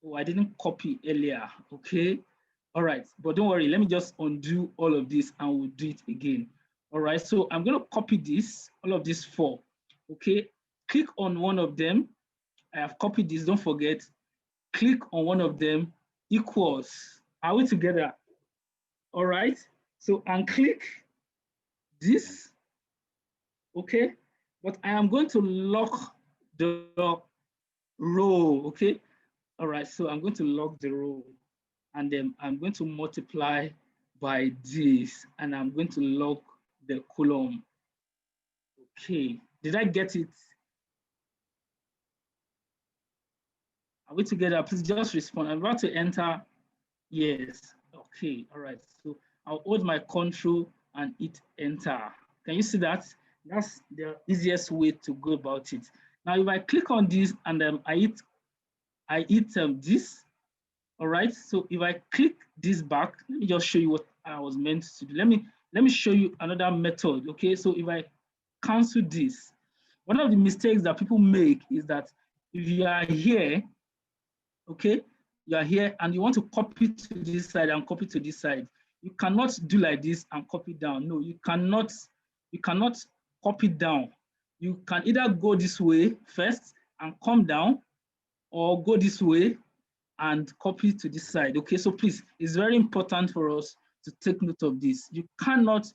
Oh, I didn't copy earlier. Okay, all right, but don't worry, let me just undo all of this and we'll do it again. All right, so I'm going to copy this, all of these four. Okay, click on one of them. I have copied this, don't forget. Click on one of them, equals. Are we together? All right, so and click this. Okay, but I am going to lock the row. Okay, all right, so I'm going to lock the row and then I'm going to multiply by this and I'm going to lock the column. Okay, did I get it? Are we together? Please just respond. I'm about to enter. Yes. Okay. All right. So I'll hold my control and hit enter. Can you see that? That's the easiest way to go about it. Now, if I click on this and I hit this. All right. So if I click this back, let me just show you what I was meant to do. Let me show you another method. Okay. So if I cancel this, one of the mistakes that people make is that if you are here, okay, you are here and you want to copy to this side and copy to this side, you cannot do like this and copy down. No, you cannot copy down. You can either go this way first and come down, or go this way and copy to this side. Okay, so please, it's very important for us to take note of this. You cannot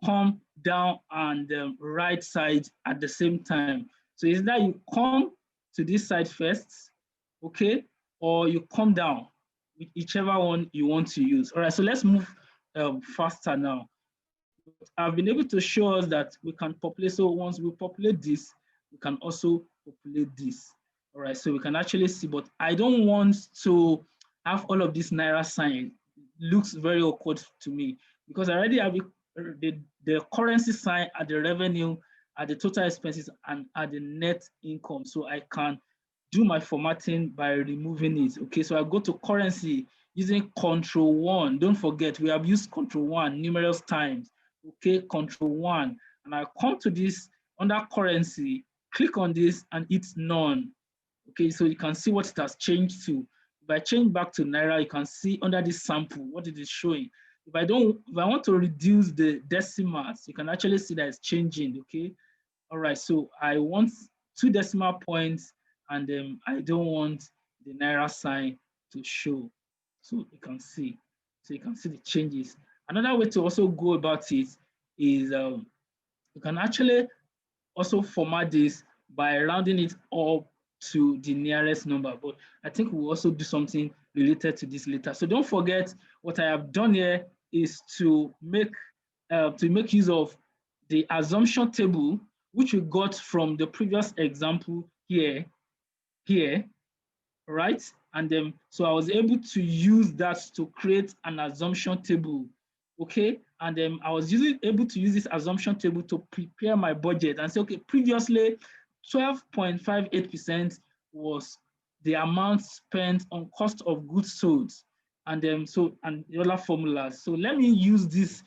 come down and right side at the same time. So it's that you come to this side first, okay, or you come down, whichever one you want to use. All right, so let's move faster now. I've been able to show us that we can populate. So once we populate this, we can also populate this. All right, so we can actually see, but I don't want to have all of this Naira sign, looks very awkward to me because I already have the currency sign at the revenue, at the total expenses, and at the net income. So I can do my formatting by removing it. Okay, so I go to currency using Control 1. Don't forget, we have used Control 1 numerous times. Okay, Control 1. And I come to this under currency, click on this, and it's none. Okay, so you can see what it has changed to. If I change back to Naira, you can see under this sample what it is showing. If I want to reduce the decimals, you can actually see that it's changing. Okay, all right. So I want 2 decimal points, and I don't want the Naira sign to show. So you can see. So you can see the changes. Another way to also go about it is you can actually also format this by rounding it up to the nearest number. But I think we'll also do something related to this later. So don't forget, what I have done here is to make use of the assumption table, which we got from the previous example here, right? And then, so I was able to use that to create an assumption table, okay? And then I was able to use this assumption table to prepare my budget and say, okay, previously 12.58% was the amount spent on cost of goods sold. And then, and the other formulas. So let me use this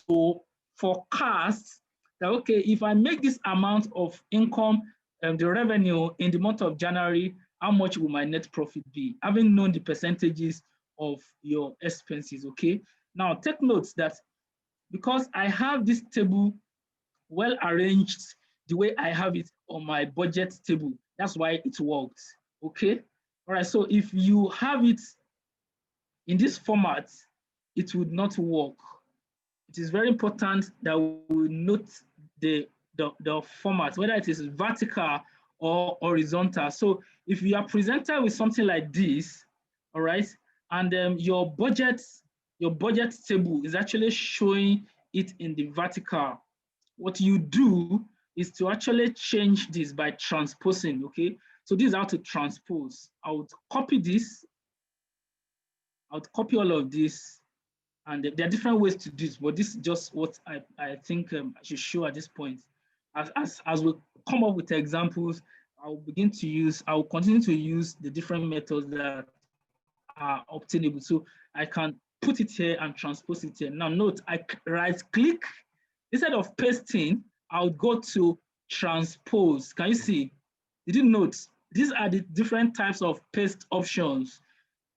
to forecast that, okay, if I make this amount of income, the revenue in the month of January, how much will my net profit be? Having known the percentages of your expenses, okay? Now take note that because I have this table well arranged the way I have it on my budget table, that's why it worked, okay? All right, so if you have it in this format, it would not work. It is very important that we note the format, whether it is vertical or horizontal. So if you are presented with something like this, all right, and your budget table is actually showing it in the vertical, what you do is to actually change this by transposing, okay? So this is how to transpose. I would copy this, I would copy all of this, and there are different ways to do this, but this is just what I think I should show at this point. As we come up with examples, I will continue to use the different methods that are obtainable. So I can put it here and transpose it here. Now note, I right click, instead of pasting, I would go to transpose. Can you see? Did you note? These are the different types of paste options.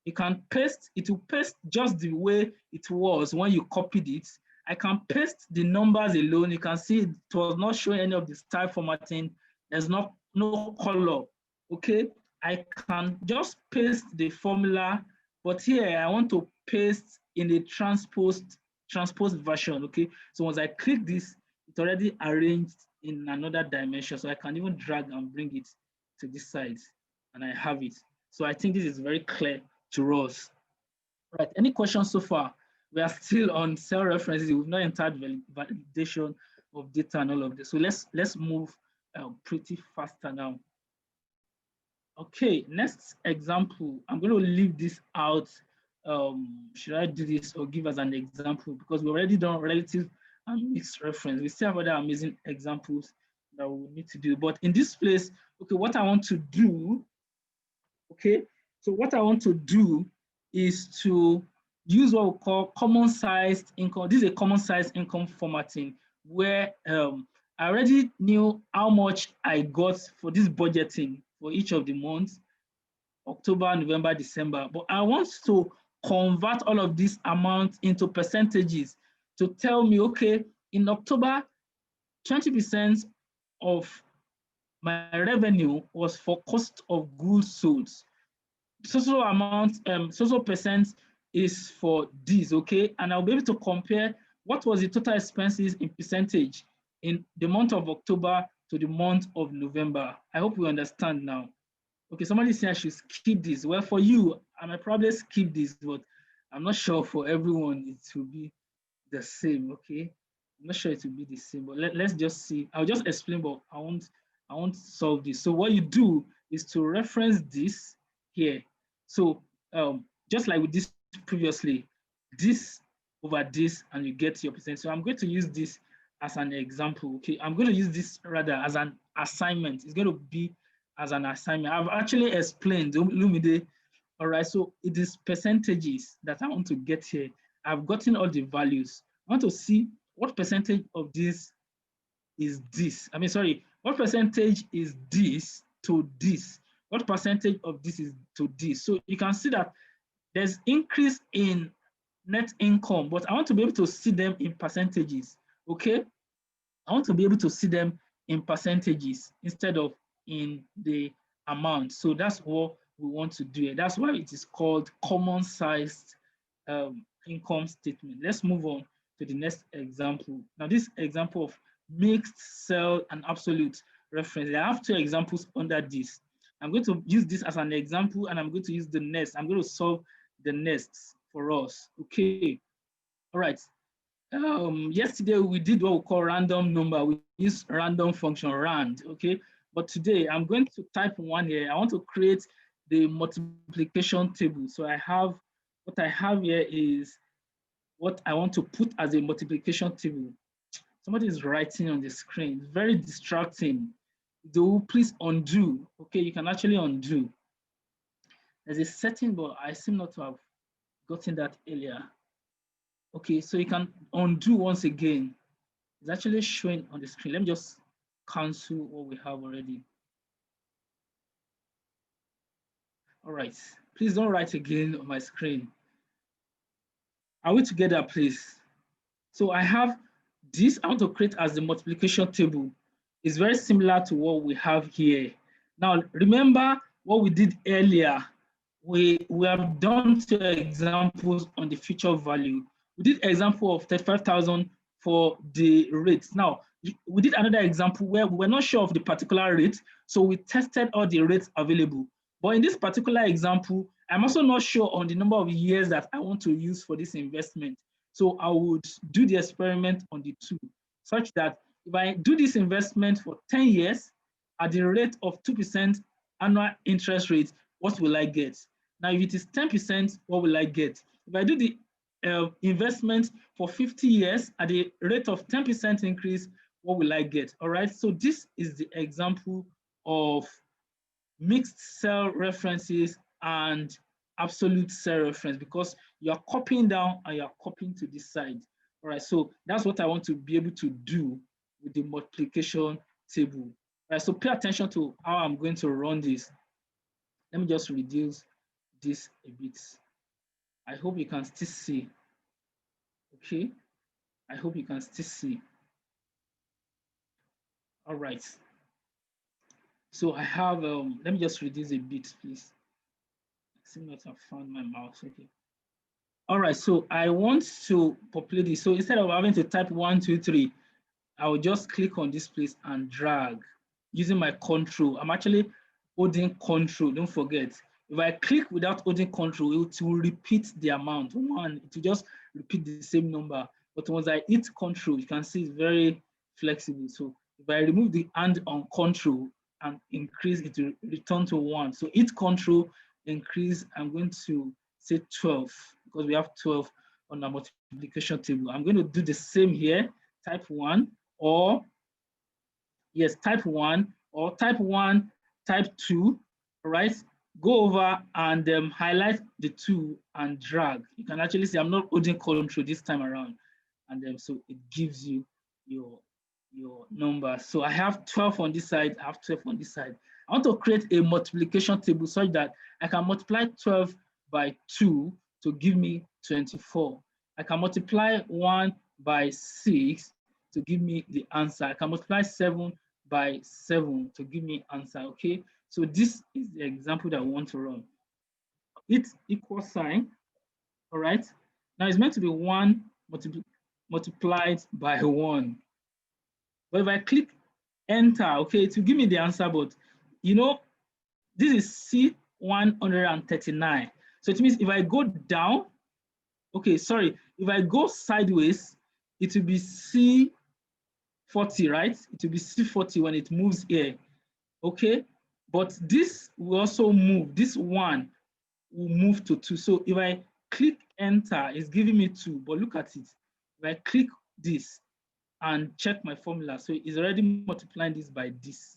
You can paste, it will paste just the way it was when you copied it. I can paste the numbers alone. You can see it was not showing any of the style formatting. There's no color, okay? I can just paste the formula, but here I want to paste in a transposed version, okay? So once I click this, it's already arranged in another dimension. So I can even drag and bring it to this side, and I have it. So I think this is very clear to us. Right, any questions so far? We are still on cell references. We've not entered validation of data and all of this. So let's move pretty faster now. Okay, next example. I'm going to leave this out. Should I do this or give us an example? Because we've already done relative and mixed reference. We still have other amazing examples that we need to do. But in this place, okay, what I want to do, okay, so what I want to do is to use what we call common sized income. This is a common sized income formatting where I already knew how much I got for this budgeting for each of the months, October, November, December. But I want to convert all of these amounts into percentages to tell me, okay, in October, 20% of my revenue was for cost of goods sold. So amount, so percent is for this, okay? And I'll be able to compare what was the total expenses in percentage in the month of October to the month of November. I hope you understand now. Okay, somebody said I should skip this. Well, for you, I might probably skip this, but I'm not sure for everyone it will be the same, okay? I'm not sure it will be the same, but let's just see. I'll just explain, but I won't solve this. So what you do is to reference this here. So just like with this previously, this over this, and you get your percent. So I'm going to use this as an example. Okay, I'm going to use this rather as an assignment. It's going to be as an assignment. I've actually explained, Lumide. All right, so it is percentages that I want to get here. I've gotten all the values. I want to see what percentage of this is this. I mean, sorry, what percentage is this to this? What percentage of this is to this? So you can see that there's increase in net income, but I want to be able to see them in percentages, okay? I want to be able to see them in percentages instead of in the amount. So that's what we want to do. That's why it is called common sized income statement. Let's move on to the next example. Now, this example of mixed cell and absolute reference. I have two examples under this. I'm going to use this as an example, and I'm going to use the next. I'm going to solve the next for us. Okay. All right. Yesterday we did what we call random number. We use random function rand. Okay. But today I'm going to type one here. I want to create the multiplication table. So I have what I have here is what I want to put as a multiplication table. Somebody is writing on the screen. Very distracting. Do please undo. Okay, you can actually undo. There's a setting, but I seem not to have gotten that earlier. Okay, so you can undo once again. It's actually showing on the screen. Let me just cancel what we have already. All right, please don't write again on my screen. Are we together, please? So I have this, I want to create as the multiplication table. It's very similar to what we have here. Now, remember what we did earlier. We have done two examples on the future value. We did example of 35,000 for the rates. Now, we did another example where we were not sure of the particular rate, so we tested all the rates available. But in this particular example, I'm also not sure on the number of years that I want to use for this investment. So I would do the experiment on the two, such that if I do this investment for 10 years at the rate of 2% annual interest rate, what will I get? Now, if it is 10%, what will I get? If I do the investment for 50 years at the rate of 10% increase, what will I get? All right, so this is the example of mixed cell references and absolute cell reference, because you're copying down and you're copying to this side. All right, so that's what I want to be able to do with the multiplication table. All right, so pay attention to how I'm going to run this. Let me just reduce this a bit. I hope you can still see. Okay, I hope you can still see. All right. So I have, let me just reduce a bit, please. I seem not to have found my mouse. Okay. All right, so I want to populate this. So instead of having to type 1, 2, 3, I will just click on this place and drag using my control. I'm actually holding control, don't forget. If I click without holding control, it will repeat the amount. One, it will just repeat the same number. But once I hit control, you can see it's very flexible. So if I remove the hand on control and increase, it will return to 1. So hit control, increase, I'm going to say 12 because we have 12 on our multiplication table. I'm going to do the same here, type 1 or yes, type 1 or type 1, type 2, all right? Go over and highlight the 2 and drag. You can actually see I'm not holding control this time around. And so it gives you your number. So I have 12 on this side, I have 12 on this side. I want to create a multiplication table such that I can multiply 12 by 2 to give me 24. I can multiply 1 by 6 to give me the answer. I can multiply 7 by 7 to give me answer, okay? So this is the example that I want to run. It's equal sign, all right? Now it's meant to be 1 multiplied by 1. But if I click enter, okay, it will give me the answer, but you know, this is C139. So it means if I go down, okay, sorry, if I go sideways, it will be C40, right? It will be C40 when it moves here, okay? But this will also move, this 1 will move to 2. So if I click enter, it's giving me 2, but look at it. If I click this and check my formula, so it's already multiplying this by this,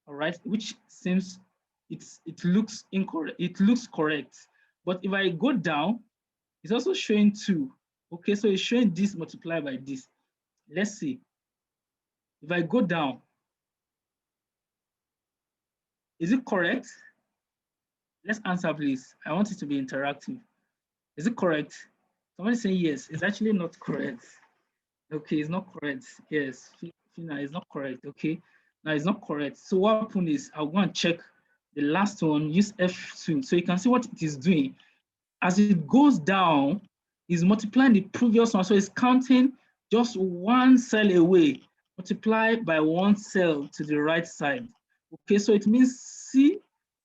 all right, which seems it looks incorrect. It looks correct, but if I go down, it's also showing 2. Okay, so it's showing this multiplied by this. Let's see. If I go down, is it correct? Let's answer, please. I want it to be interactive. Is it correct? Somebody saying yes. It's actually not correct. Okay, it's not correct. Yes, Fina, it's not correct. Okay, now it's not correct. So what happened is I'll go and check the last one, use F2. So you can see what it is doing. As it goes down, it's multiplying the previous one. So it's counting just one cell away, multiply by one cell to the right side. Okay, so it means C,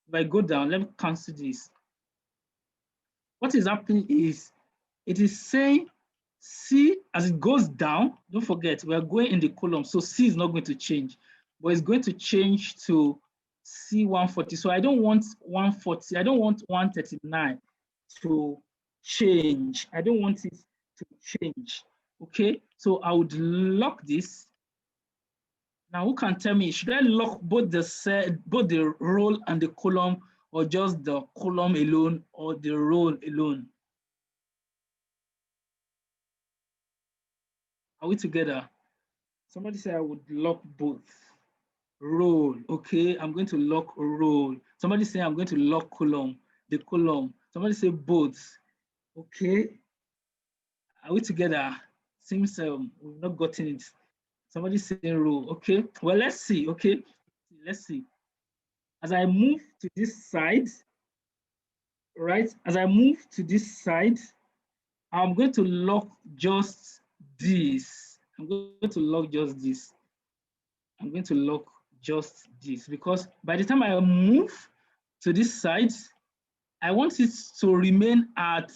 if I go down, let me cancel this. What is happening is it is saying C, as it goes down, don't forget, we are going in the column, so C is not going to change, but it's going to change to C140. So I don't want 140, I don't want 139 to change. I don't want it to change. Okay, so I would lock this. Now, who can tell me, should I lock both the row and the column, or just the column alone, or the row alone? Are we together? Somebody said I would lock both. Row, okay, I'm going to lock row. Somebody say I'm going to lock column, the column. Somebody say both. Okay, are we together? Seems we've not gotten it. Somebody say row. Okay, well, let's see. Okay, let's see. As I move to this side, right? As I move to this side, I'm going to lock just this. I'm going to lock just this. I'm going to lock just this, because by the time I move to this side, I want it to remain at,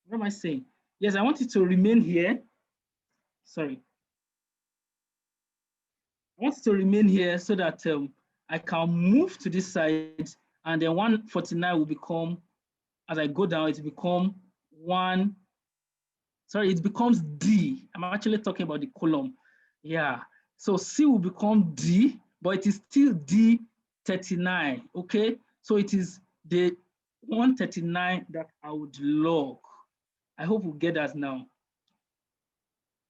what am I saying? Yes, I want it to remain here. Sorry. I want it to remain here so that I can move to this side, and then 149 will become, as I go down, it become one, sorry, it becomes D. I'm actually talking about the column. Yeah. So C will become D, but it is still D39. Okay. So it is the 139 that I would log. I hope we get that now.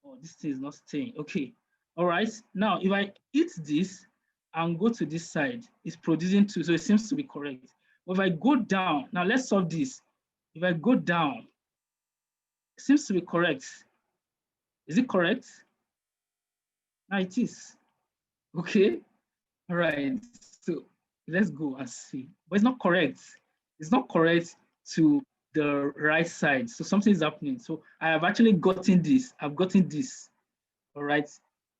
Oh, this thing is not staying. Okay. All right. Now, if I hit this and go to this side, it's producing 2. So it seems to be correct. But if I go down, now let's solve this. If I go down, it seems to be correct. Is it correct? Now it is. Okay. All right. So let's go and see. But it's not correct. It's not correct to the right side. So something is happening. So I have actually gotten this. I've gotten this. All right.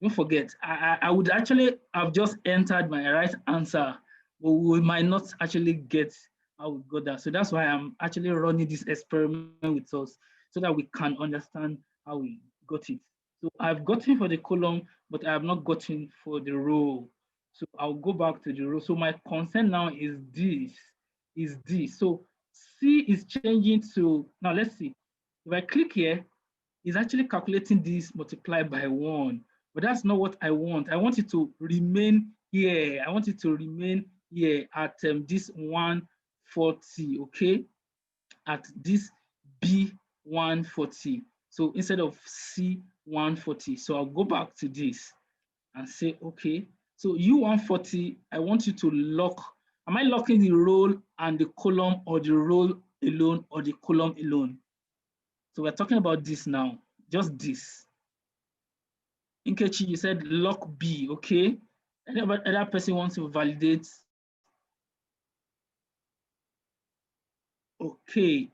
Don't forget, I would actually have just entered my right answer, but we might not actually get how we got that. So that's why I'm actually running this experiment with us, so that we can understand how we got it. So I've gotten for the column, but I have not gotten for the row. So I'll go back to the row. So my concern now is this. So C is changing to, now let's see. If I click here, it's actually calculating this multiplied by 1, but that's not what I want. I want it to remain here. I want it to remain here at this 140, okay? At this B140. So instead of C140. So I'll go back to this and say, okay, so U140, I want you to lock. Am I locking the row and the column, or the row alone, or the column alone? So we're talking about this now, just this. Nkechi, you said lock B, okay? Any other person wants to validate? Okay,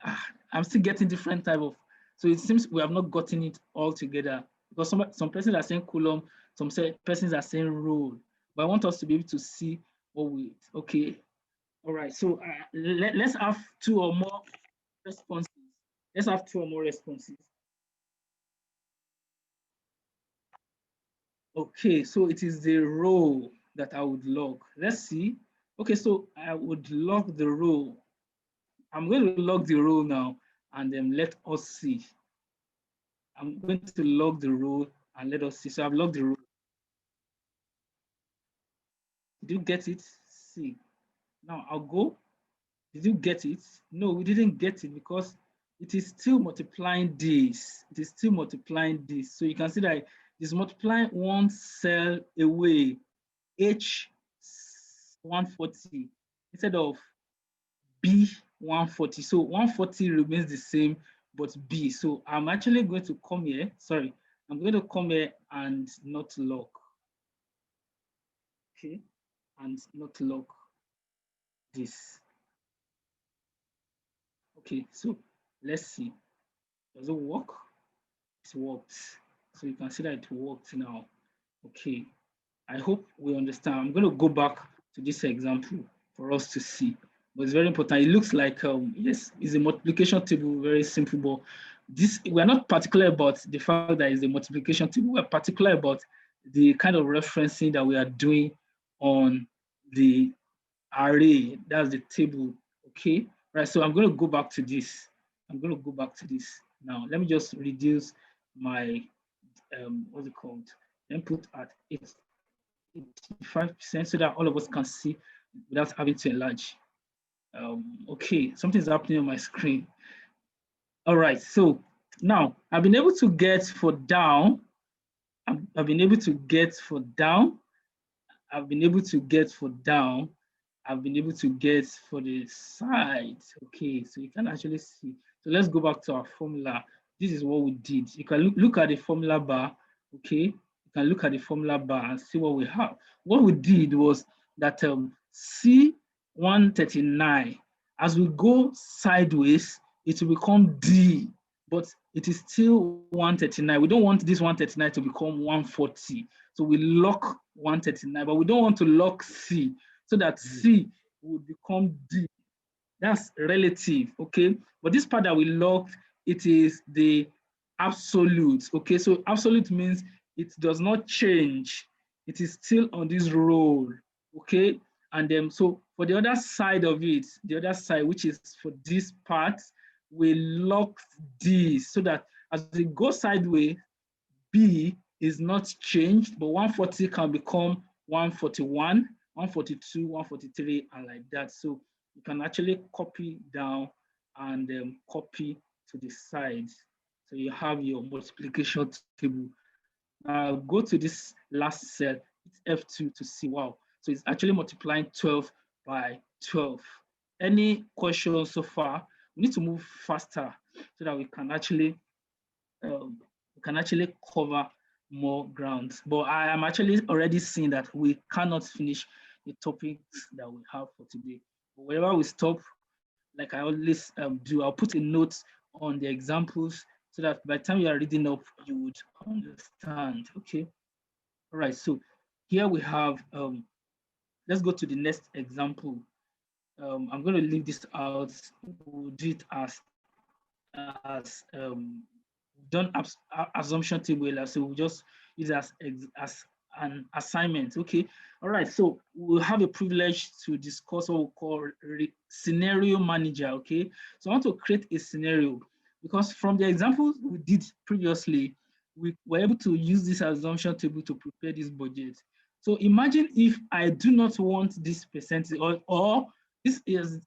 I'm still getting different type of, so it seems we have not gotten it all together, because some persons are saying column, some persons are saying row, but I want us to be able to see what we, okay. All right, so let's have 2 or more responses. Let's have 2 or more responses. Okay, so it is the row that I would log. Let's see. Okay, so I would lock the row. I'm going to lock the row now, and then let us see. I'm going to lock the row and let us see. So I've locked the row. Did you get it? See. Now I'll go. Did you get it? No, we didn't get it because it is still multiplying this. It is still multiplying this. So you can see that it's multiplying one cell away, H140 instead of B140. So 140 remains the same, but B. So I'm actually going to come here. Sorry, I'm going to come here and not lock. Okay, and not lock this. Okay, so let's see. Does it work? It worked. So you can see that it worked now. Okay, I hope we understand. I'm going to go back to this example for us to see. But it's very important. It looks like, yes, it's a multiplication table, very simple, but this, we're not particular about the fact that it's a multiplication table. We're particular about the kind of referencing that we are doing on the array. That's the table, okay? Right, so I'm going to go back to this. I'm going to go back to this. Now, let me just reduce my, what's it called? Input at 85% so that all of us can see without having to enlarge. Okay, something's happening on my screen. All right, so now I've been able to get for down. I've been able to get for down. I've been able to get for down. I've been able to get for the side. Okay, so you can actually see. So let's go back to our formula. This is what we did. You can look at the formula bar. Okay, you can look at the formula bar and see what we have. What we did was that C139, as we go sideways, it will become D, but it is still 139. We don't want this 139 to become 140. So we lock 139, but we don't want to lock C so that C would become D. That's relative, okay? But this part that we locked, it is the absolute, okay? So absolute means it does not change. It is still on this roll, okay? And then, so for the other side of it, the other side, which is for this part, we lock this so that as we go sideways, B is not changed, but 140 can become 141, 142, 143, and like that. So you can actually copy down and copy to the sides. So you have your multiplication table. Now go to this last cell, it's F2 to see, wow. So it's actually multiplying 12 by 12. Any questions so far? We need to move faster so that we can actually cover more grounds. But I am actually already seeing that we cannot finish the topics that we have for today. But wherever we stop, like I always do, I'll put a note on the examples so that by the time you are reading up, you would understand. Okay. All right. So here we have, let's go to the next example. I'm going to leave this out. We'll do it as done assumption table, so we'll just use it as an assignment. Okay, all right, so we'll have a privilege to discuss what we call scenario manager. Okay, so I want to create a scenario because from the examples we did previously, we were able to use this assumption table to prepare this budget. So imagine if I do not want this percentage, or this is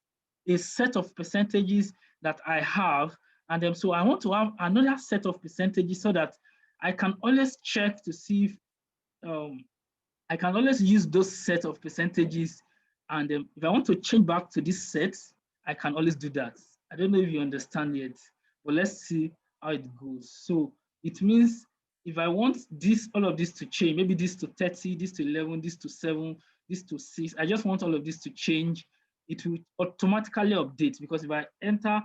a set of percentages that I have, and so I want to have another set of percentages so that I can always check to see if I can always use those set of percentages. And if I want to change back to this set, I can always do that. I don't know if you understand yet, but let's see how it goes. So it means if I want this, all of this to change, maybe this to 30, this to 11, this to 7, this to 6, I just want all of this to change. It will automatically update because if I enter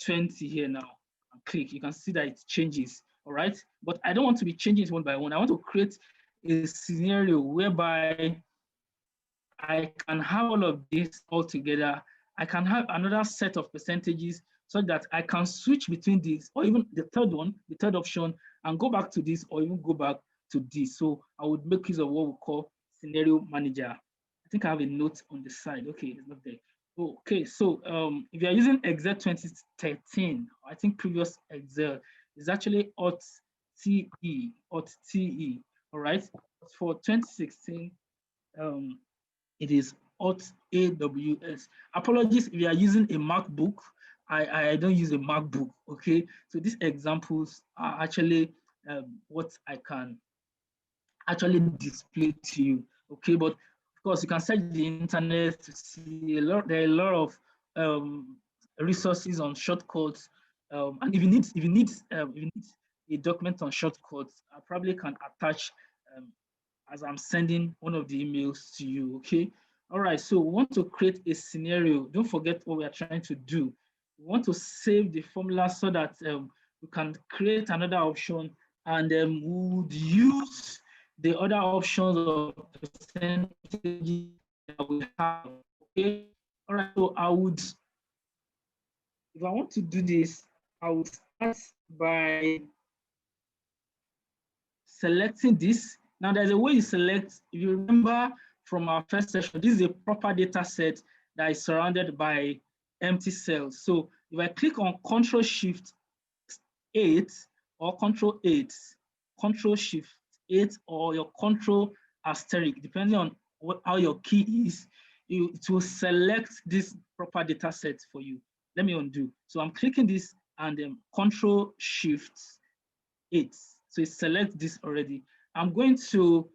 20 here now and click, you can see that it changes. All right, but I don't want to be changing it one by one. I want to create a scenario whereby I can have all of this all together. I can have another set of percentages so that I can switch between these, or even the third one, the third option, and go back to this, or even go back to this. So I would make use of what we call scenario manager. I think I have a note on the side. Okay, it's not there. Okay, so if you are using Excel 2013, I think previous Excel is actually Alt TE, Alt TE. All right. For 2016, it is Alt AWS. Apologies if you are using a MacBook. I don't use a MacBook. Okay, so these examples are actually what I can actually display to you. Okay, but of course you can search the internet to see a lot. There are a lot of resources on shortcuts, and if you need a document on shortcuts, I probably can attach um, as I'm sending one of the emails to you. Okay. All right. So we want to create a scenario. Don't forget what we are trying to do. We want to save the formula so that we can create another option, and we would use the other options of percentages that we have. Okay. All right. So if I want to do this, I would start by selecting this. Now there's a way you select, if you remember from our first session, this is a proper data set that is surrounded by empty cells. So if I click on Control Shift 8 or Control 8, Control Shift 8 or your Control asterisk, depending on how your key is, it will select this proper data set for you. Let me undo. So I'm clicking this and then Control Shift 8. So it selects this already. I'm going to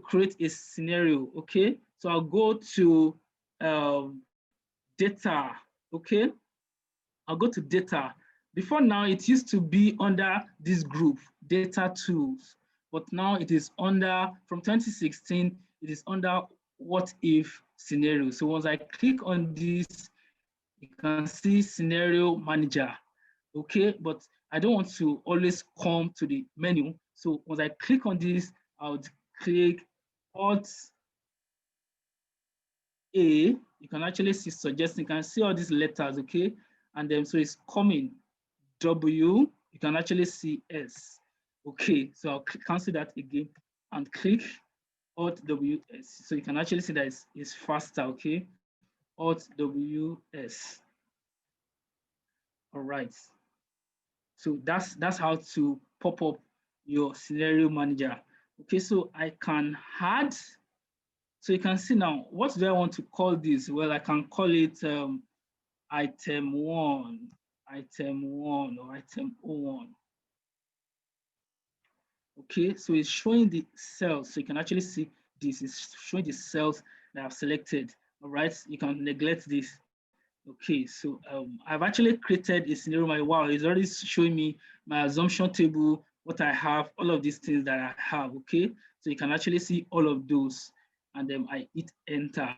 create a scenario. Okay, so I'll go to data. Okay, I'll go to data. Before now, it used to be under this group, data tools, but now it is under, from 2016, it is under what if scenario. So once I click on this, you can see scenario manager. Okay, but I don't want to always come to the menu. So once I click on this, I would click Alt A. You can actually see suggesting, you can see all these letters, okay? And then so it's coming W, you can actually see S. Okay, so I'll cancel that again and click Alt W S. So you can actually see that it's faster, okay? Alt W S. All right. So that's how to pop up your scenario manager. Okay, so I can add. So you can see now, what do I want to call this? Well, I can call it item 1, or item 01. Okay, so it's showing the cells. So you can actually see this is showing the cells that I've selected. All right, you can neglect this. Okay, so I've actually created a scenario. Wow, it's already showing me my assumption table, what I have, all of these things that I have. Okay, so you can actually see all of those, and then I hit enter.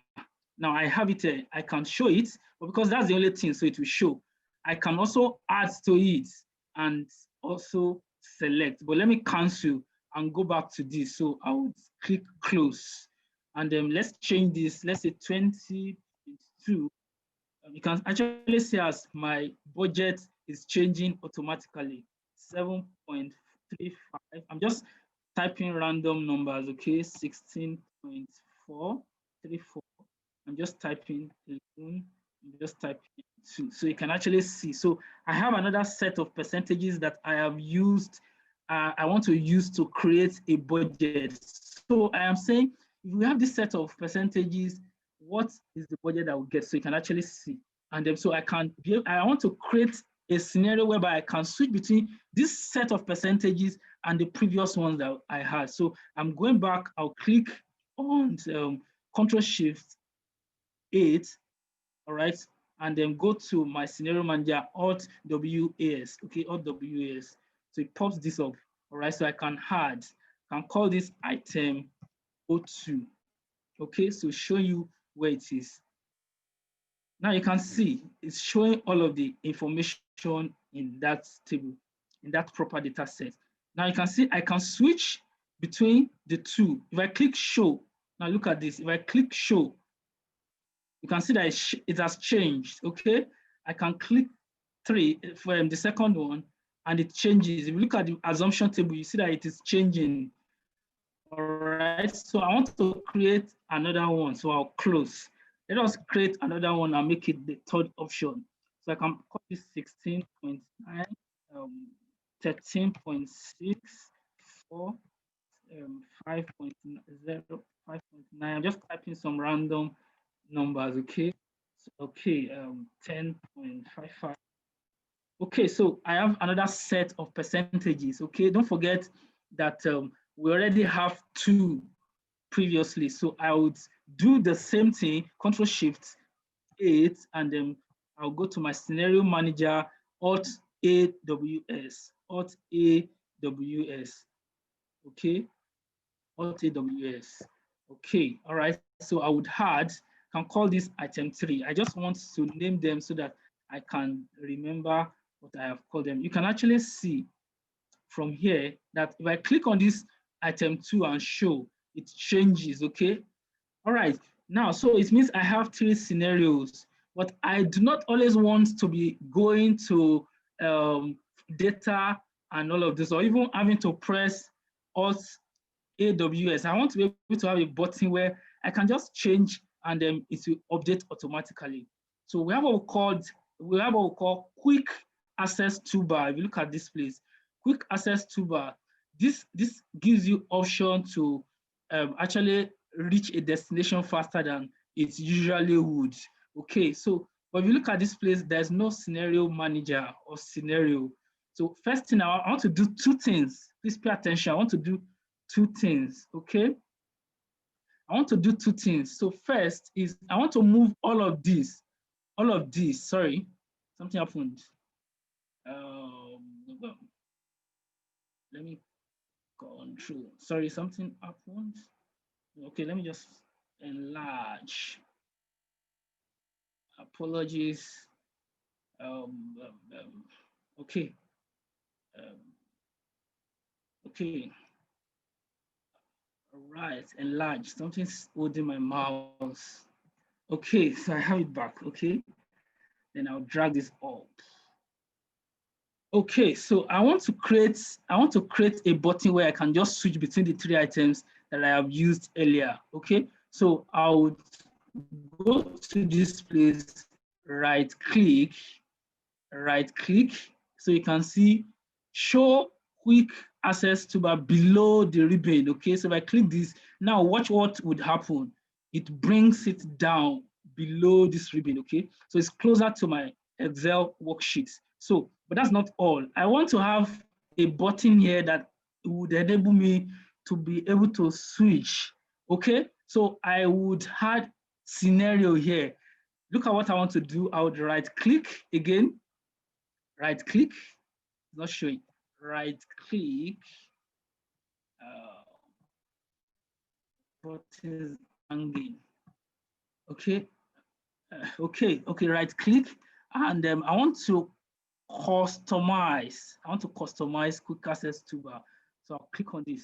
Now I have it. I can show it, but because that's the only thing, so it will show. I can also add to it and also select. But let me cancel and go back to this. So I would click close, and then let's change this. Let's say 2022. You can actually see as my budget is changing automatically, 7.35. I'm just typing random numbers, okay, 16.434. I'm just typing 11, I'm just typing 2. So you can actually see. So I have another set of percentages that I have used, I want to use to create a budget. So I am saying, if we have this set of percentages, what is the budget that we get? So you can actually see. And then so I want to create a scenario whereby I can switch between this set of percentages and the previous ones that I had. So I'm going back, I'll click on Control Shift 8, all right, and then go to my scenario manager, Alt WAS, okay, Alt WAS. So it pops this up, all right, so I can call this item 02, okay, so show you where it is. Now you can see it's showing all of the information in that table, in that proper data set. Now you can see I can switch between the two. If I click show, now look at this. If I click show, you can see that it has changed, okay? I can click 3 for the second one and it changes. If you look at the assumption table, you see that it is changing. All right, so I want to create another one, so I'll close. Let us create another one and make it the third option. So I can call this 16.9, 13.6, 4, 5.0, 5.9. I'm just typing some random numbers, okay? So, okay, 10.55. Okay, so I have another set of percentages, okay? Don't forget that we already have two previously. So I would do the same thing, Control Shift 8, and then I'll go to my scenario manager, Alt AWS, Alt AWS, okay, Alt AWS. Okay, all right. So I would add, can call this item 3. I just want to name them so that I can remember what I have called them. You can actually see from here that if I click on this item 2 and show, it changes, okay? All right, now, so it means I have 3 scenarios, but I do not always want to be going to data and all of this, or even having to press Alt AWS. I want to be able to have a button where I can just change and then it will update automatically. So we have what we call quick access toolbar. If you look at this place, quick access toolbar. This gives you option to actually reach a destination faster than it usually would. Okay, so but if you look at this place, there's no scenario manager or scenario. So first thing, I want to do two things. Please pay attention. I want to do two things, okay? I want to do two things. So first is I want to move all of these, sorry, something happened. Let me control, sorry, something happened. Okay, let me just enlarge. Apologies. Okay. Okay. All right, enlarge. Something's holding my mouse. Okay, so I have it back. Okay, then I'll drag this up. Okay, so I want to create a button where I can just switch between the 3 items that I have used earlier. Okay, so I would go to this place, right click. So you can see show quick access toolbar below the ribbon. Okay, so if I click this, now watch what would happen. It brings it down below this ribbon. Okay, so it's closer to my Excel worksheet. So, but that's not all. I want to have a button here that would enable me to be able to switch. Okay, so I would add scenario here. Look at what I want to do. I would right click again, right click, not showing, right click, buttons hanging. Okay, okay, right click, and I want to customize. I want to customize quick access toolbar. So I'll click on this.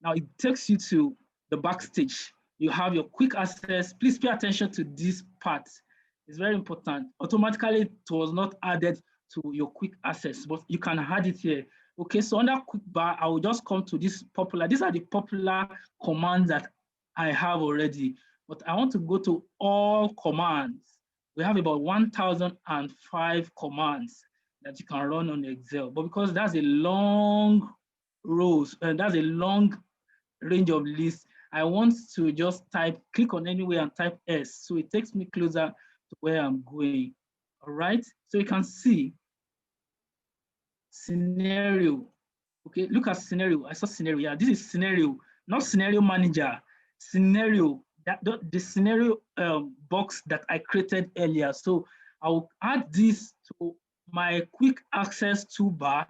Now it takes you to the backstage. You have your quick access. Please pay attention to this part. It's very important. Automatically, it was not added to your quick access, but you can add it here. Okay, so under quick bar, I will just come to this popular. These are the popular commands that I have already, but I want to go to all commands. We have about 1,005 commands that you can run on Excel, but because that's a long rows and that's a long range of lists, I want to just click on anywhere and type S. So it takes me closer to where I'm going. All right, so you can see scenario. Okay, look at scenario. I saw scenario. Yeah, this is scenario, not scenario manager. Scenario, the scenario box that I created earlier. So I will add this to my quick access toolbar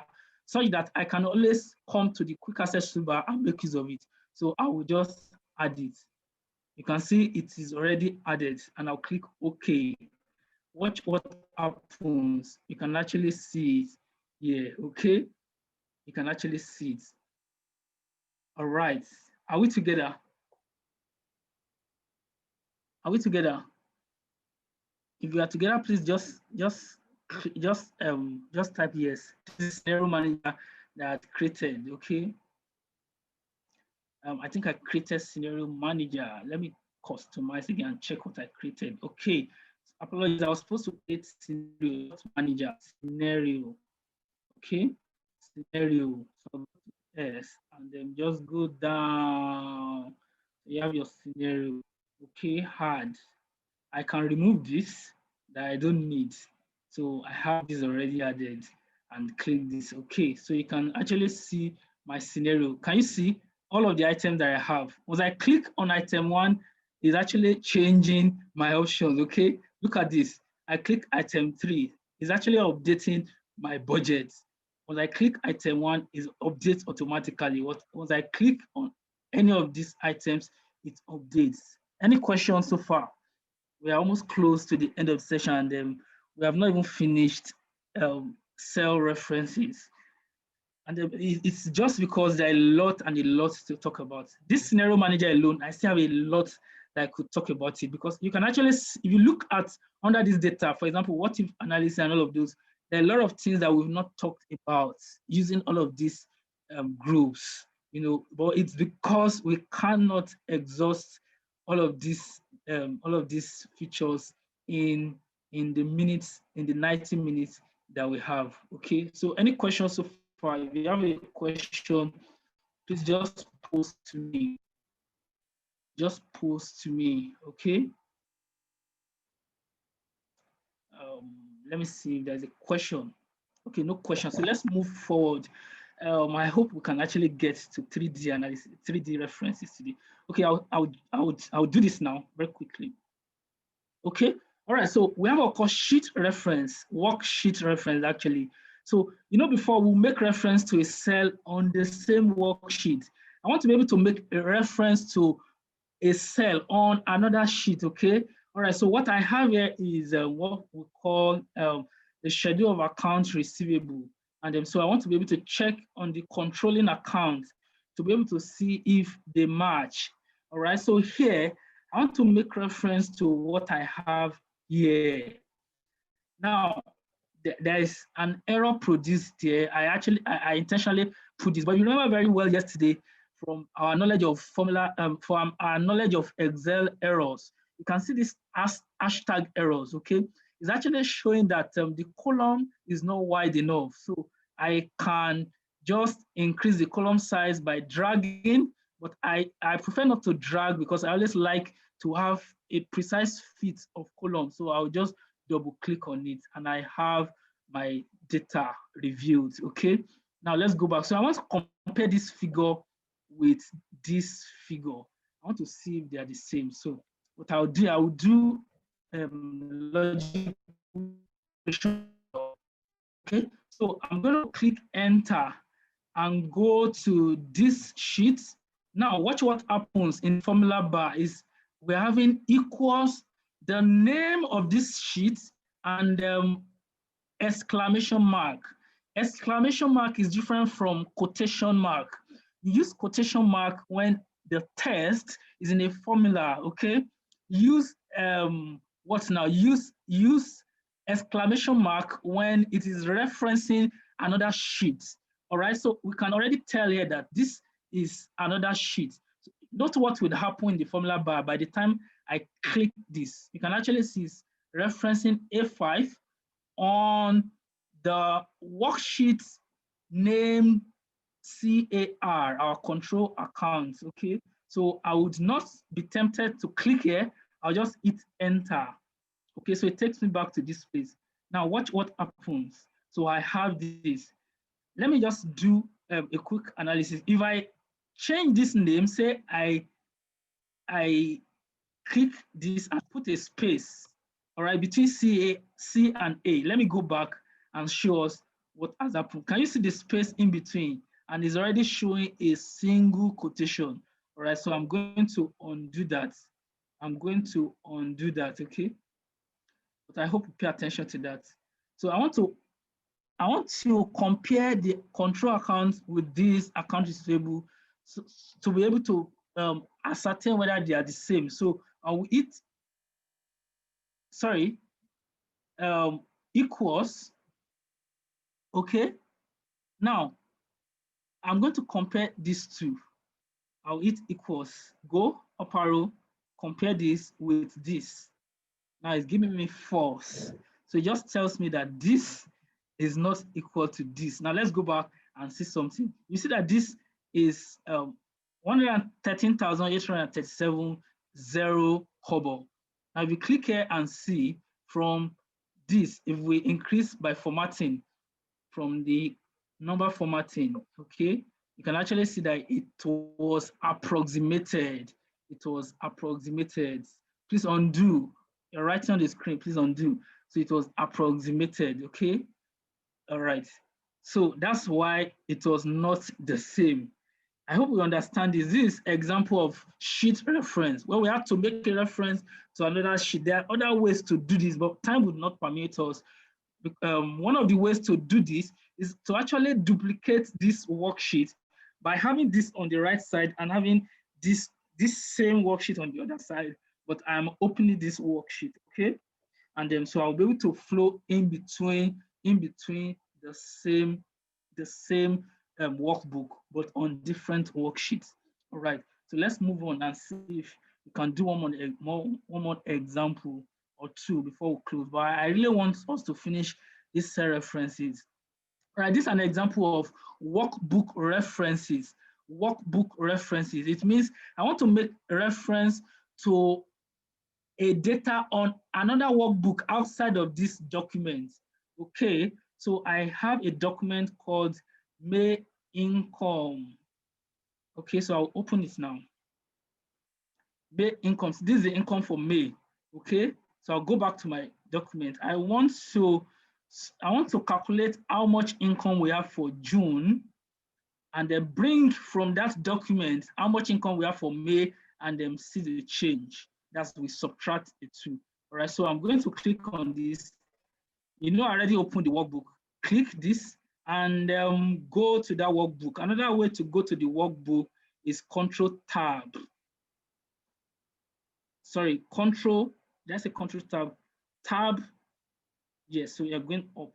such that I can always come to the quick access toolbar and make use of it. So I will just add it. You can see it is already added, and I'll click OK. Watch what happens. You can actually see it here, okay? You can actually see it. All right, are we together? Are we together? If you are together, please just type yes. This is scenario manager that created, okay? I think I created scenario manager. Let me customize again and check what I created. Okay, apologies. I was supposed to create scenario, not manager, scenario. Okay, scenario. So yes, and then just go down. You have your scenario. Okay, hard. I can remove this that I don't need. So I have this already added and click this. Okay, so you can actually see my scenario. Can you see all of the items that I have? Once I click on item one, it's actually changing my options. Okay, look at this. I click item three, it's actually updating my budget. Once I click item one, it updates automatically. Once I click on any of these items, it updates. Any questions so far? We are almost close to the end of the session, and we have not even finished cell references. And it's just because there are a lot and a lot to talk about. This scenario manager alone, I still have a lot that I could talk about it, because you can actually, if you look at under this data, for example, what if analysis and all of those, there are a lot of things that we've not talked about using all of these groups, but it's because we cannot exhaust all of these features in the 90 minutes that we have. Okay, so any questions so far? If you have a question, please just post to me. Just post to me. Okay. Let me see if there's a question. Okay, no question. So let's move forward. I hope we can actually get to 3D analysis, 3D references today. Okay, I'll do this now very quickly. Okay, all right, so we have a sheet reference, worksheet reference actually. So, before we make reference to a cell on the same worksheet, I want to be able to make a reference to a cell on another sheet, okay? All right, so what I have here is what we call the schedule of accounts receivable. And so I want to be able to check on the controlling account to be able to see if they match. All right, so here, I want to make reference to what I have here. Now, there is an error produced here. I intentionally put this, but you remember very well yesterday from our knowledge of formula, from our knowledge of Excel errors, you can see this as hashtag errors, okay? It's actually showing that the column is not wide enough. So I can just increase the column size by dragging, but I prefer not to drag because I always like to have a precise fit of column. So I'll just double click on it and I have my data reviewed. Okay, now let's go back. So I want to compare this figure with this figure. I want to see if they are the same. So what I will do logic. Okay, so I'm going to click enter and go to this sheet. Now watch what happens in formula bar is we're having equals the name of this sheet and exclamation mark. Exclamation mark is different from quotation mark. You use quotation mark when the text is in a formula, okay? Use what now? Use exclamation mark when it is referencing another sheet. All right, so we can already tell here that this is another sheet. So note what would happen in the formula bar by the time I click this. You can actually see it's referencing A5 on the worksheet named CAR, our control account, okay? So I would not be tempted to click here. I'll just hit enter. Okay, so it takes me back to this place. Now watch what happens. So I have this. Let me just do a quick analysis. If I change this name, say I click this and put a space, all right, between C and A. Let me go back and show us what has happened. Can you see the space in between? And it's already showing a single quotation. All right, so I'm going to undo that. I'm going to undo that, okay? But I hope you pay attention to that. So I want to compare the control account with this account receivable to be able to ascertain whether they are the same. So I will hit, equals, okay? Now, I'm going to compare these two. I'll hit equals, go up arrow, compare this with this. Now it's giving me false. So it just tells me that this is not equal to this. Now let's go back and see something. You see that this is 113,837 zero kobo. Now if you click here and see from this, if we increase by formatting from the number formatting, okay, you can actually see that it was approximated. It was approximated. Please undo. You're writing on the screen, please undo. So it was approximated, okay? All right. So that's why it was not the same. I hope we understand this. This is example of sheet reference, where we have to make a reference to another sheet. There are other ways to do this, but time would not permit us. One of the ways to do this is to actually duplicate this worksheet by having this on the right side and having this same worksheet on the other side, but I'm opening this worksheet, okay? And then so I'll be able to flow in between the same workbook, but on different worksheets. All right, so let's move on and see if we can do one more example or two before we close. But I really want us to finish these cell references. All right, this is an example of workbook references. Workbook references. It means I want to make a reference to a data on another workbook outside of this document. Okay, so I have a document called May income. Okay, so I'll open it now. May income. So this is the income for May. Okay, so I'll go back to my document. I want to calculate how much income we have for June, and then bring from that document how much income we have for May, and then see the change. That's we subtract the two. All right, so I'm going to click on this. You know, I already opened the workbook. Click this and go to that workbook. Another way to go to the workbook is Control Tab. Sorry, Control. That's a Control Tab. Tab. Yes, so you're going up.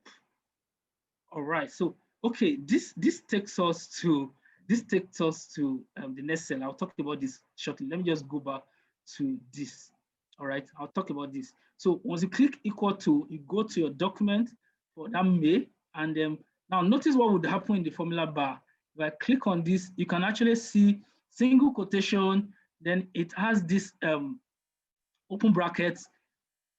All right. So okay, this takes us to the next cell. I'll talk about this shortly. Let me just go back to this. All right, I'll talk about this. So once you click equal to, you go to your document for that May, and then now notice what would happen in the formula bar. If I click on this, you can actually see single quotation, then it has this open brackets.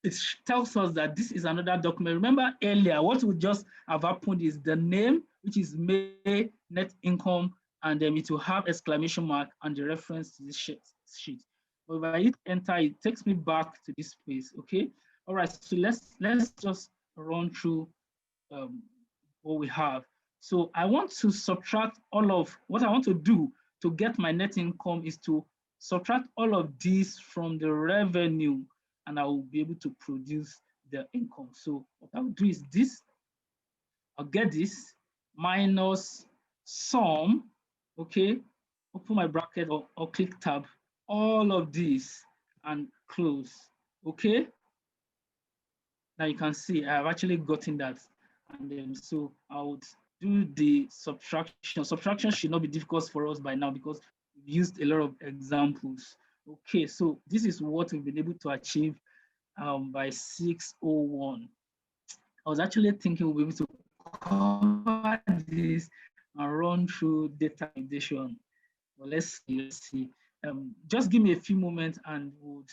It tells us that this is another document. Remember earlier, what would just have happened is the name, which is May net income, and then it will have exclamation mark and the reference to this sheet. But if I hit enter, it takes me back to this place. Okay. All right. So let's just run through what we have. So I want to subtract all of what I want to do to get my net income is to subtract all of these from the revenue, and I will be able to produce the income. So what I'll do is this. I'll get this minus sum. Okay. Open my bracket or click tab. All of these and close. Okay. Now you can see I've actually gotten that. And then so I would do the subtraction. Subtraction should not be difficult for us by now because we've used a lot of examples. Okay, so this is what we've been able to achieve by 6:01. I was actually thinking we'll be able to cover this and run through data validation. Well, let's see. Just give me a few moments and would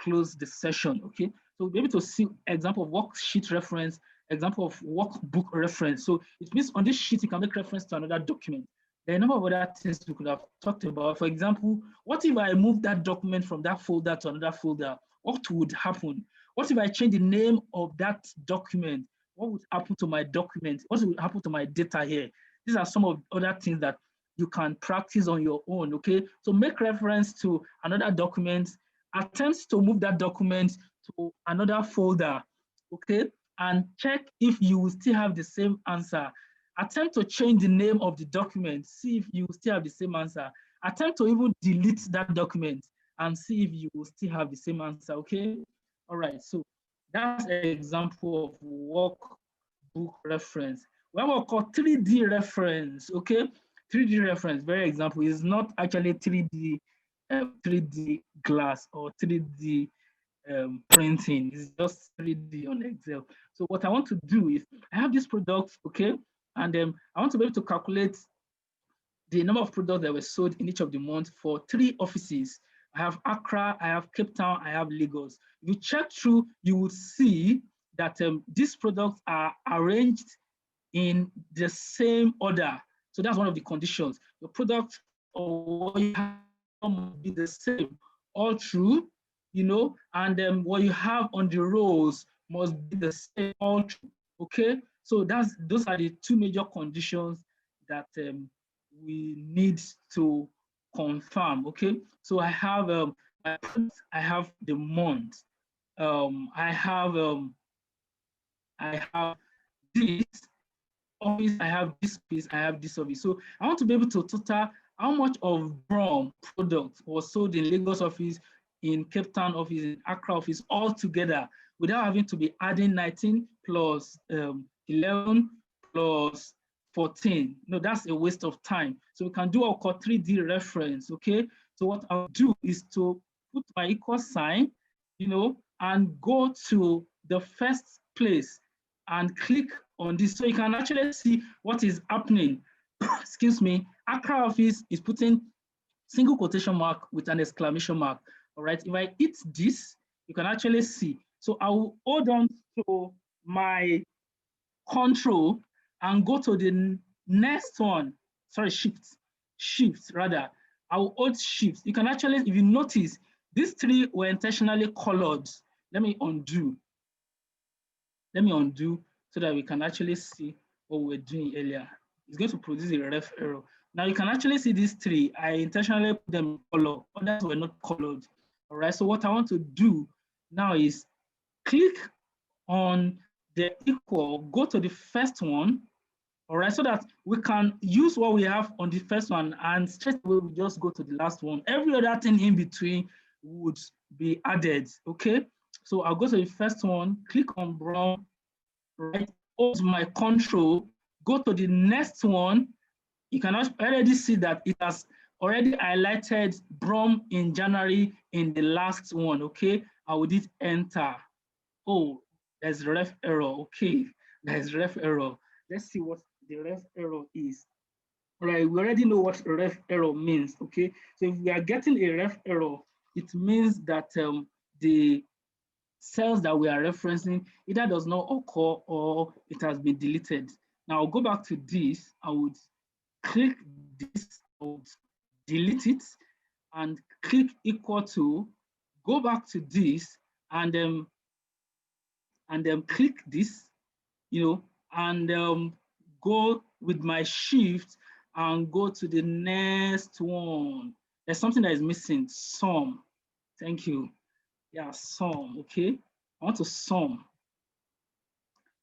close the session. Okay, so we'll be able to see example of worksheet reference, example of workbook reference. So it means on this sheet you can make reference to another document. There are a number of other things we could have talked about. For example, what if I move that document from that folder to another folder? What would happen? What if I change the name of that document? What would happen to my document? What would happen to my data here? These are some of the other things that you can practice on your own, okay? So make reference to another document, attempt to move that document to another folder, okay? And check if you will still have the same answer. Attempt to change the name of the document, see if you will still have the same answer. Attempt to even delete that document and see if you will still have the same answer, okay? All right, so that's an example of workbook reference. We have what we call 3D reference, okay? 3D reference, very example, is not actually 3D glass or 3D printing. It's just 3D on Excel. So what I want to do is I have this product, okay, and I want to be able to calculate the number of products that were sold in each of the months for 3 offices. I have Accra, I have Cape Town, I have Lagos. If you check through, you will see that these products are arranged in the same order. So that's one of the conditions. The product or what you have must be the same all through, you know, and what you have on the rows must be the same all through. Okay, so those are the 2 major conditions that we need to confirm. Okay, so I have I have the month, I have this office, I have this space, I have this office. So I want to be able to total how much of Brom product was sold in Lagos office, in Cape Town office, in Accra office, all together without having to be adding 19 plus 11 plus 14. No, that's a waste of time. So we can do our 3D reference, okay? So what I'll do is to put my equal sign, you know, and go to the first place and click on this. So you can actually see what is happening. Excuse me, Accra office is putting single quotation mark with an exclamation mark. All right, if I hit this, you can actually see. So I will hold on to my control and go to the next one. Sorry, shift rather. I will hold shift. You can actually, if you notice, these 3 were intentionally colored. Let me undo so that we can actually see what we were doing earlier. It's going to produce a ref error. Now you can actually see these 3. I intentionally put them in color, others were not colored. All right, so what I want to do now is click on the equal, go to the first one, all right, so that we can use what we have on the first one and straight away we just go to the last one. Every other thing in between would be added, okay? So I'll go to the first one, click on Brown, right, hold my control, go to the next one. You can already see that it has already highlighted Brom in January in the last one, okay? I will hit enter. Oh, there's ref error, okay. There's ref error. Let's see what the ref error is. All right, we already know what ref error means, okay? So if we are getting a ref error, it means that the cells that we are referencing either does not occur or it has been deleted. Now I'll go back to this. I would click this, I would delete it and click equal to, go back to this and then click this, you know, and go with my shift and go to the next one. There's something that is missing, sum. Thank you. Yeah, sum, okay. I want to sum.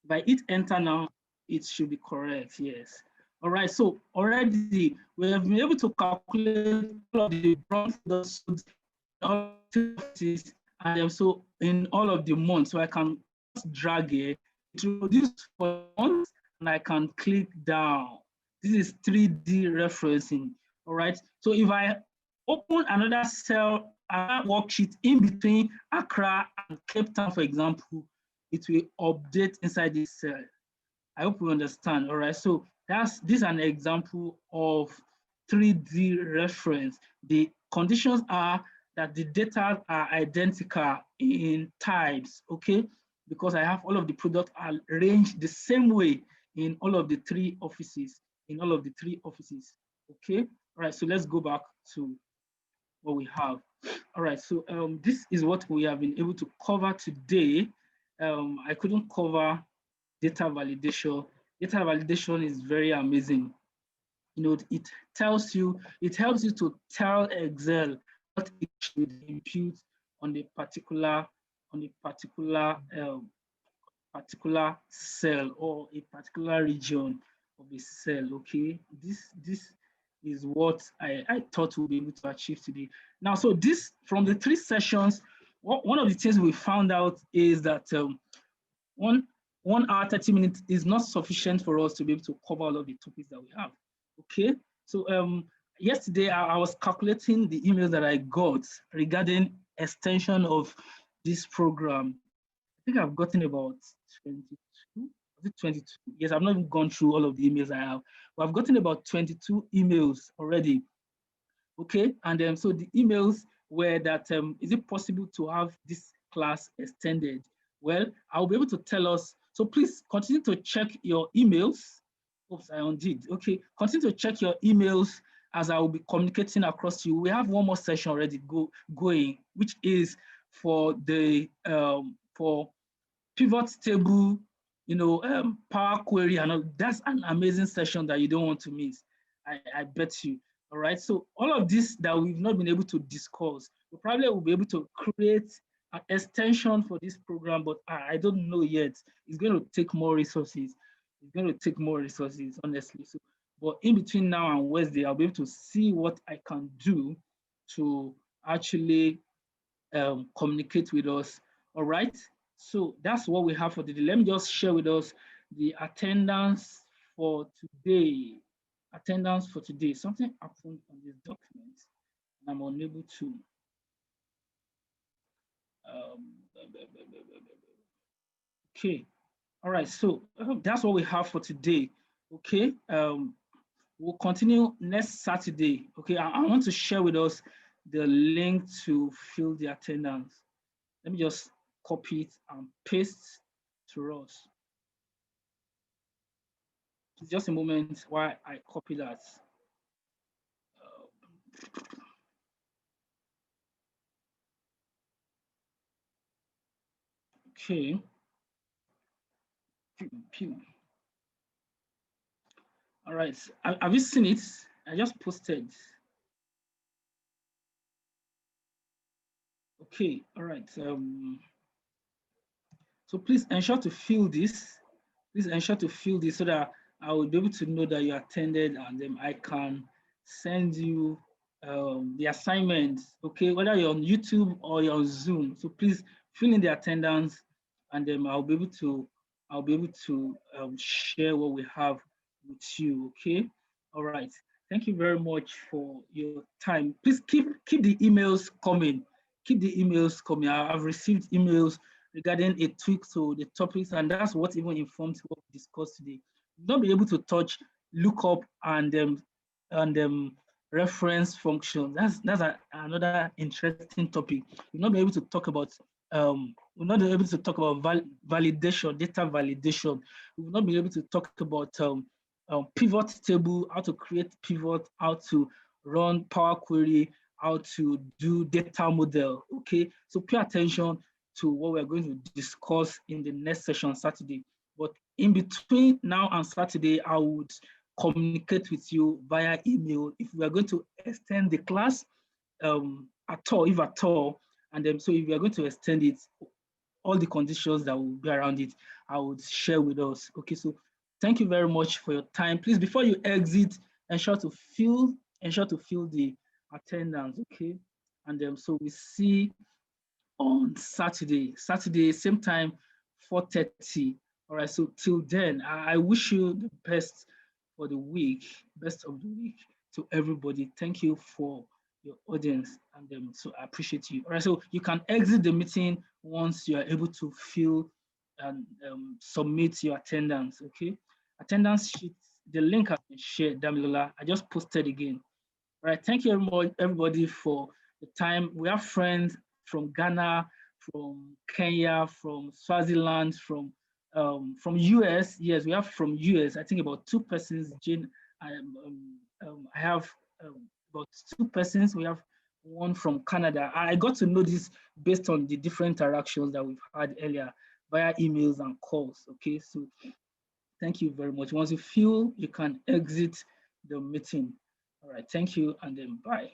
If I hit enter now, it should be correct, yes. All right, so already we have been able to calculate all of the bronze and so in all of the months. So I can drag it, introduce for months, and I can click down. This is 3D referencing. All right, so if I open another cell, another worksheet in between Accra and Cape Town, for example, it will update inside this cell. I hope you understand. All right, so this is an example of 3D reference. The conditions are that the data are identical in types, okay? Because I have all of the products arranged the same way in all of the 3 offices, okay? All right, so let's go back to what we have. All right, so this is what we have been able to cover today. I couldn't cover data validation. Data validation is very amazing. You know, it helps you to tell Excel what it should impute on the particular cell or a particular region of a cell. Okay, this is what I thought we'll be able to achieve today. Now, so this from the 3 sessions, one of the things we found out is that 1 hour 30 minutes is not sufficient for us to be able to cover all of the topics that we have. Okay, So yesterday I was calculating the emails that I got regarding extension of this program. I think I've gotten about 22. Was it 22? Yes, I've not even gone through all of the emails I have, but I've gotten about 22 emails already. Okay, and so the emails were that is it possible to have this class extended? Well, I'll be able to tell us. So please continue to check your emails. Oops, I undid. Okay, continue to check your emails as I will be communicating across to you. We have one more session already going, which is for the for pivot table, Power Query, and all. That's an amazing session that you don't want to miss. I bet you. All right. So all of this that we've not been able to discuss, we probably will be able to create an extension for this program, but I don't know yet. It's going to take more resources. It's going to take more resources, honestly. So, but in between now and Wednesday, I'll be able to see what I can do to actually communicate with us. All right. So that's what we have for today. Let me just share with us the attendance for today. Attendance for today. Something happened on this document, and I'm unable to. Um, okay. All right. So that's what we have for today. Okay. We'll continue next Saturday. Okay. I want to share with us the link to fill the attendance. Let me just copy it and paste to us. Just a moment while I copy that. Okay. All right. Have you seen it? I just posted. Okay. All right. So please ensure to fill this. Please ensure to fill this so that I will be able to know that you attended, and then I can send you the assignment, okay, whether you're on YouTube or you're on Zoom. So please fill in the attendance, and then I'll be able to share what we have with you, okay? All right. Thank you very much for your time. Please keep the emails coming. Keep the emails coming. I've received emails regarding a tweak to the topics, and that's what even informs what we discussed today. Not be able to touch lookup and reference function. That's another interesting topic. We'll not be able to talk about we'll not be able to talk about validation, data validation. We will not be able to talk about pivot table, how to create pivot, how to run Power Query, how to do data model. Okay, so pay attention to what we're going to discuss in the next session Saturday. But in between now and Saturday, I would communicate with you via email if we are going to extend the class at all, if at all. And then, so if we are going to extend it, all the conditions that will be around it, I would share with us. Okay, so thank you very much for your time. Please, before you exit, ensure to fill the attendance. Okay, and then so we see on Saturday, same time, 4:30. All right, so till then, I wish you the best for the week, best of the week to everybody. Thank you for your audience, and so I appreciate you. All right, so you can exit the meeting once you are able to fill and submit your attendance. Okay, attendance sheet. The link has been shared, Damilola. I just posted again. All right, thank you everybody for the time. We have friends from Ghana, from Kenya, from Swaziland, from US. Yes, we have from US. I think about 2 persons. Jane, I have about 2 persons. We have one from Canada. I got to know this based on the different interactions that we've had earlier via emails and calls. Okay, so thank you very much. Once you feel, you can exit the meeting. All right, thank you, and then bye.